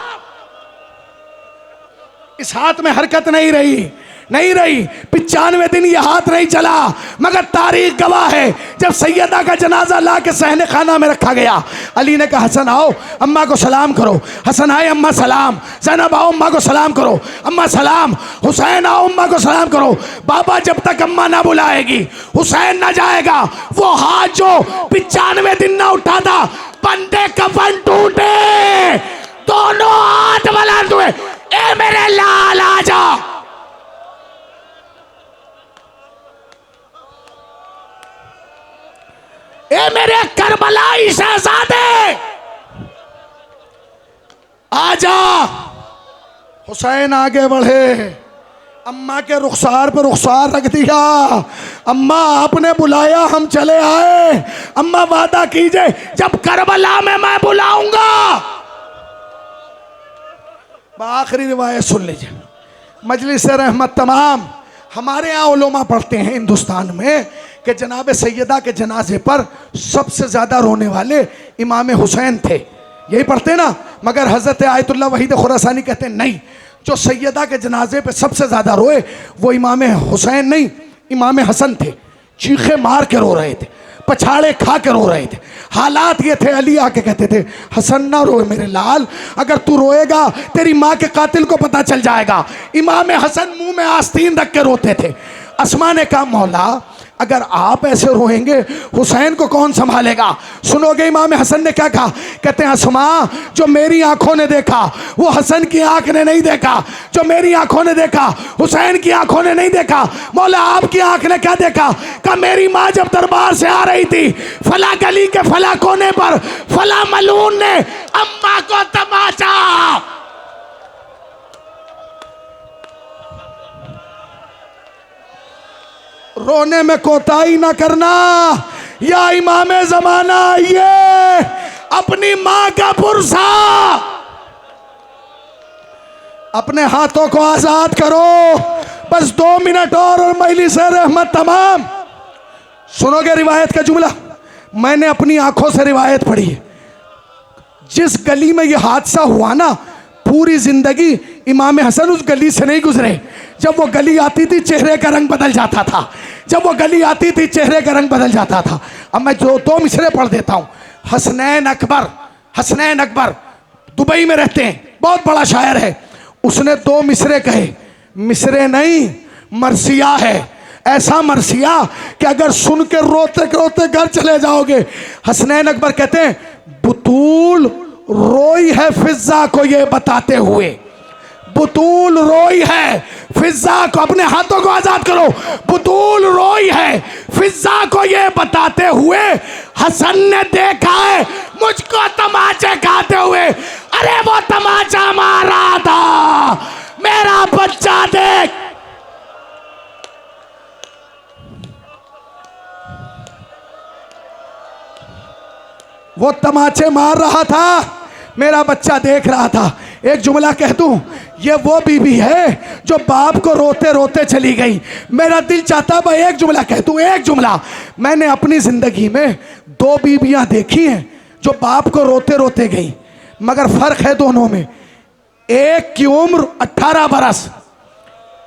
इस हाथ में हरकत नहीं रही, नहीं रही। 95 दिन ये हाथ नहीं चला। मगर तारीख गवाह है, जब सैयदा का जनाजा ला के सहने खाना में रखा गया, अली ने कहा हसन आओ अम्मा को सलाम करो। हसन आए, अम्मा सलाम। ज़ैनब आओ अम्मा को सलाम करो, अम्मा सलाम। हुसैन आओ अम्मा को सलाम करो। बाबा जब तक अम्मा ना बुलाएगी हुसैन ना जाएगा। वो हाथ जो 95 दिन ना उठा था, बंदे कफन टूटे, दोनों हाथ बुलंद हुए, ए मेरे लाल आजा। ए मेरे करबलाई शहजादे आजा। हुसैन आगे बढ़े, अम्मा के रुखसार पर रुखसार रख दिया। अम्मा आपने बुलाया, हम चले आए। अम्मा वादा कीजिए जब करबला में मैं बुलाऊंगा। आखिरी रिवायत सुन लीजिए। मजलिस रहमत तमाम हमारे यहाँ उलमा पढ़ते हैं हिंदुस्तान में कि जनाब सैयदा के जनाजे पर सबसे ज़्यादा रोने वाले इमाम हुसैन थे, यही पढ़ते ना। मगर हज़रत आयतुल्लाह वहीद खुरासानी कहते हैं नहीं, जो सैयदा के जनाजे पे सबसे ज़्यादा रोए वो इमाम हुसैन नहीं, इमाम हसन थे। चीखे मार के रो रहे थे, पछाड़े खा के रो रहे थे। हालात ये थे, अली आके कहते थे हसन ना रोए मेरे लाल, अगर तू रोएगा तेरी माँ के कातिल को पता चल जाएगा। इमाम हसन मुंह में आस्तीन रख के रोते थे। अस्मा ने कहा मौला अगर आप ऐसे रोएंगे हुसैन को कौन संभालेगा। सुनोगे इमाम हसन ने क्या कहा, कहते हैं अस्मा जो मेरी आंखों ने देखा वो हसन की आंख ने नहीं देखा, जो मेरी आंखों ने देखा हुसैन की आंखों ने नहीं देखा। मौला आपकी आंख ने क्या देखा। कहा मेरी माँ जब दरबार से आ रही थी फला गली के फला कोने पर फला मलून ने अम्मा को तमाचा। रोने में कोताही ना करना। या इमाम जमाना ये अपनी मां का पुरसा, अपने हाथों को आजाद करो। बस 2 मिनट और मजलिस रहमत तमाम सुनोगे रिवायत का जुमला। मैंने अपनी आंखों से रिवायत पढ़ी है। जिस गली में यह हादसा हुआ ना, पूरी जिंदगी इमाम हसन उस गली से नहीं गुजरे। जब वो गली आती थी चेहरे का रंग बदल जाता था, जब वो गली आती थी चेहरे का रंग बदल जाता था। अब मैं जो 2 मिसरे पढ़ देता हूँ। हसनैन अकबर, हसनैन अकबर दुबई में रहते हैं, बहुत बड़ा शायर है। उसने 2 मिसरे कहे, मिसरे नहीं मरसिया है, ऐसा मरसिया कि अगर सुन के रोते रोते घर चले जाओगे। हसनैन अकबर कहते हैं बुतूल रोई है फिजा को ये बताते हुए, बुतूल रोई है फिजा को, अपने हाथों को आजाद करो। बुतूल रोई है फिजा को ये बताते हुए हसन ने देखा है मुझको तमाचे खाते हुए। अरे वो तमाचा मार रहा था मेरा बच्चा देख। वो तमाचे मार रहा था, मेरा बच्चा देख रहा था। एक जुमला कह दूं, ये वो बीबी है जो बाप को रोते रोते चली गई। मेरा दिल चाहता मैं एक जुमला कह दूं, एक जुमला। मैंने अपनी जिंदगी में 2 बीबियां देखी हैं जो बाप को रोते रोते गई, मगर फर्क है दोनों में। एक की उम्र 18 बरस,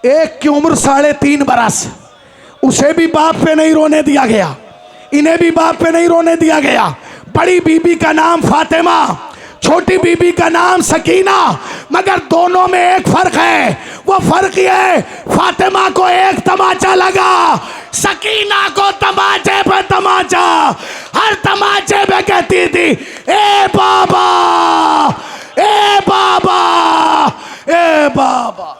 एक की उम्र 3.5 बरस। उसे भी बाप पे नहीं रोने दिया गया, इन्हें भी बाप पे नहीं रोने दिया गया। बड़ी बीबी का नाम फातिमा, छोटी बीबी का नाम सकीना, मगर दोनों में एक फर्क है। वो फर्क ये है फातिमा को एक तमाचा लगा, सकीना को तमाचे पे तमाचा। हर तमाचे पे कहती थी ए बाबा, ए बाबा, ए बाबा।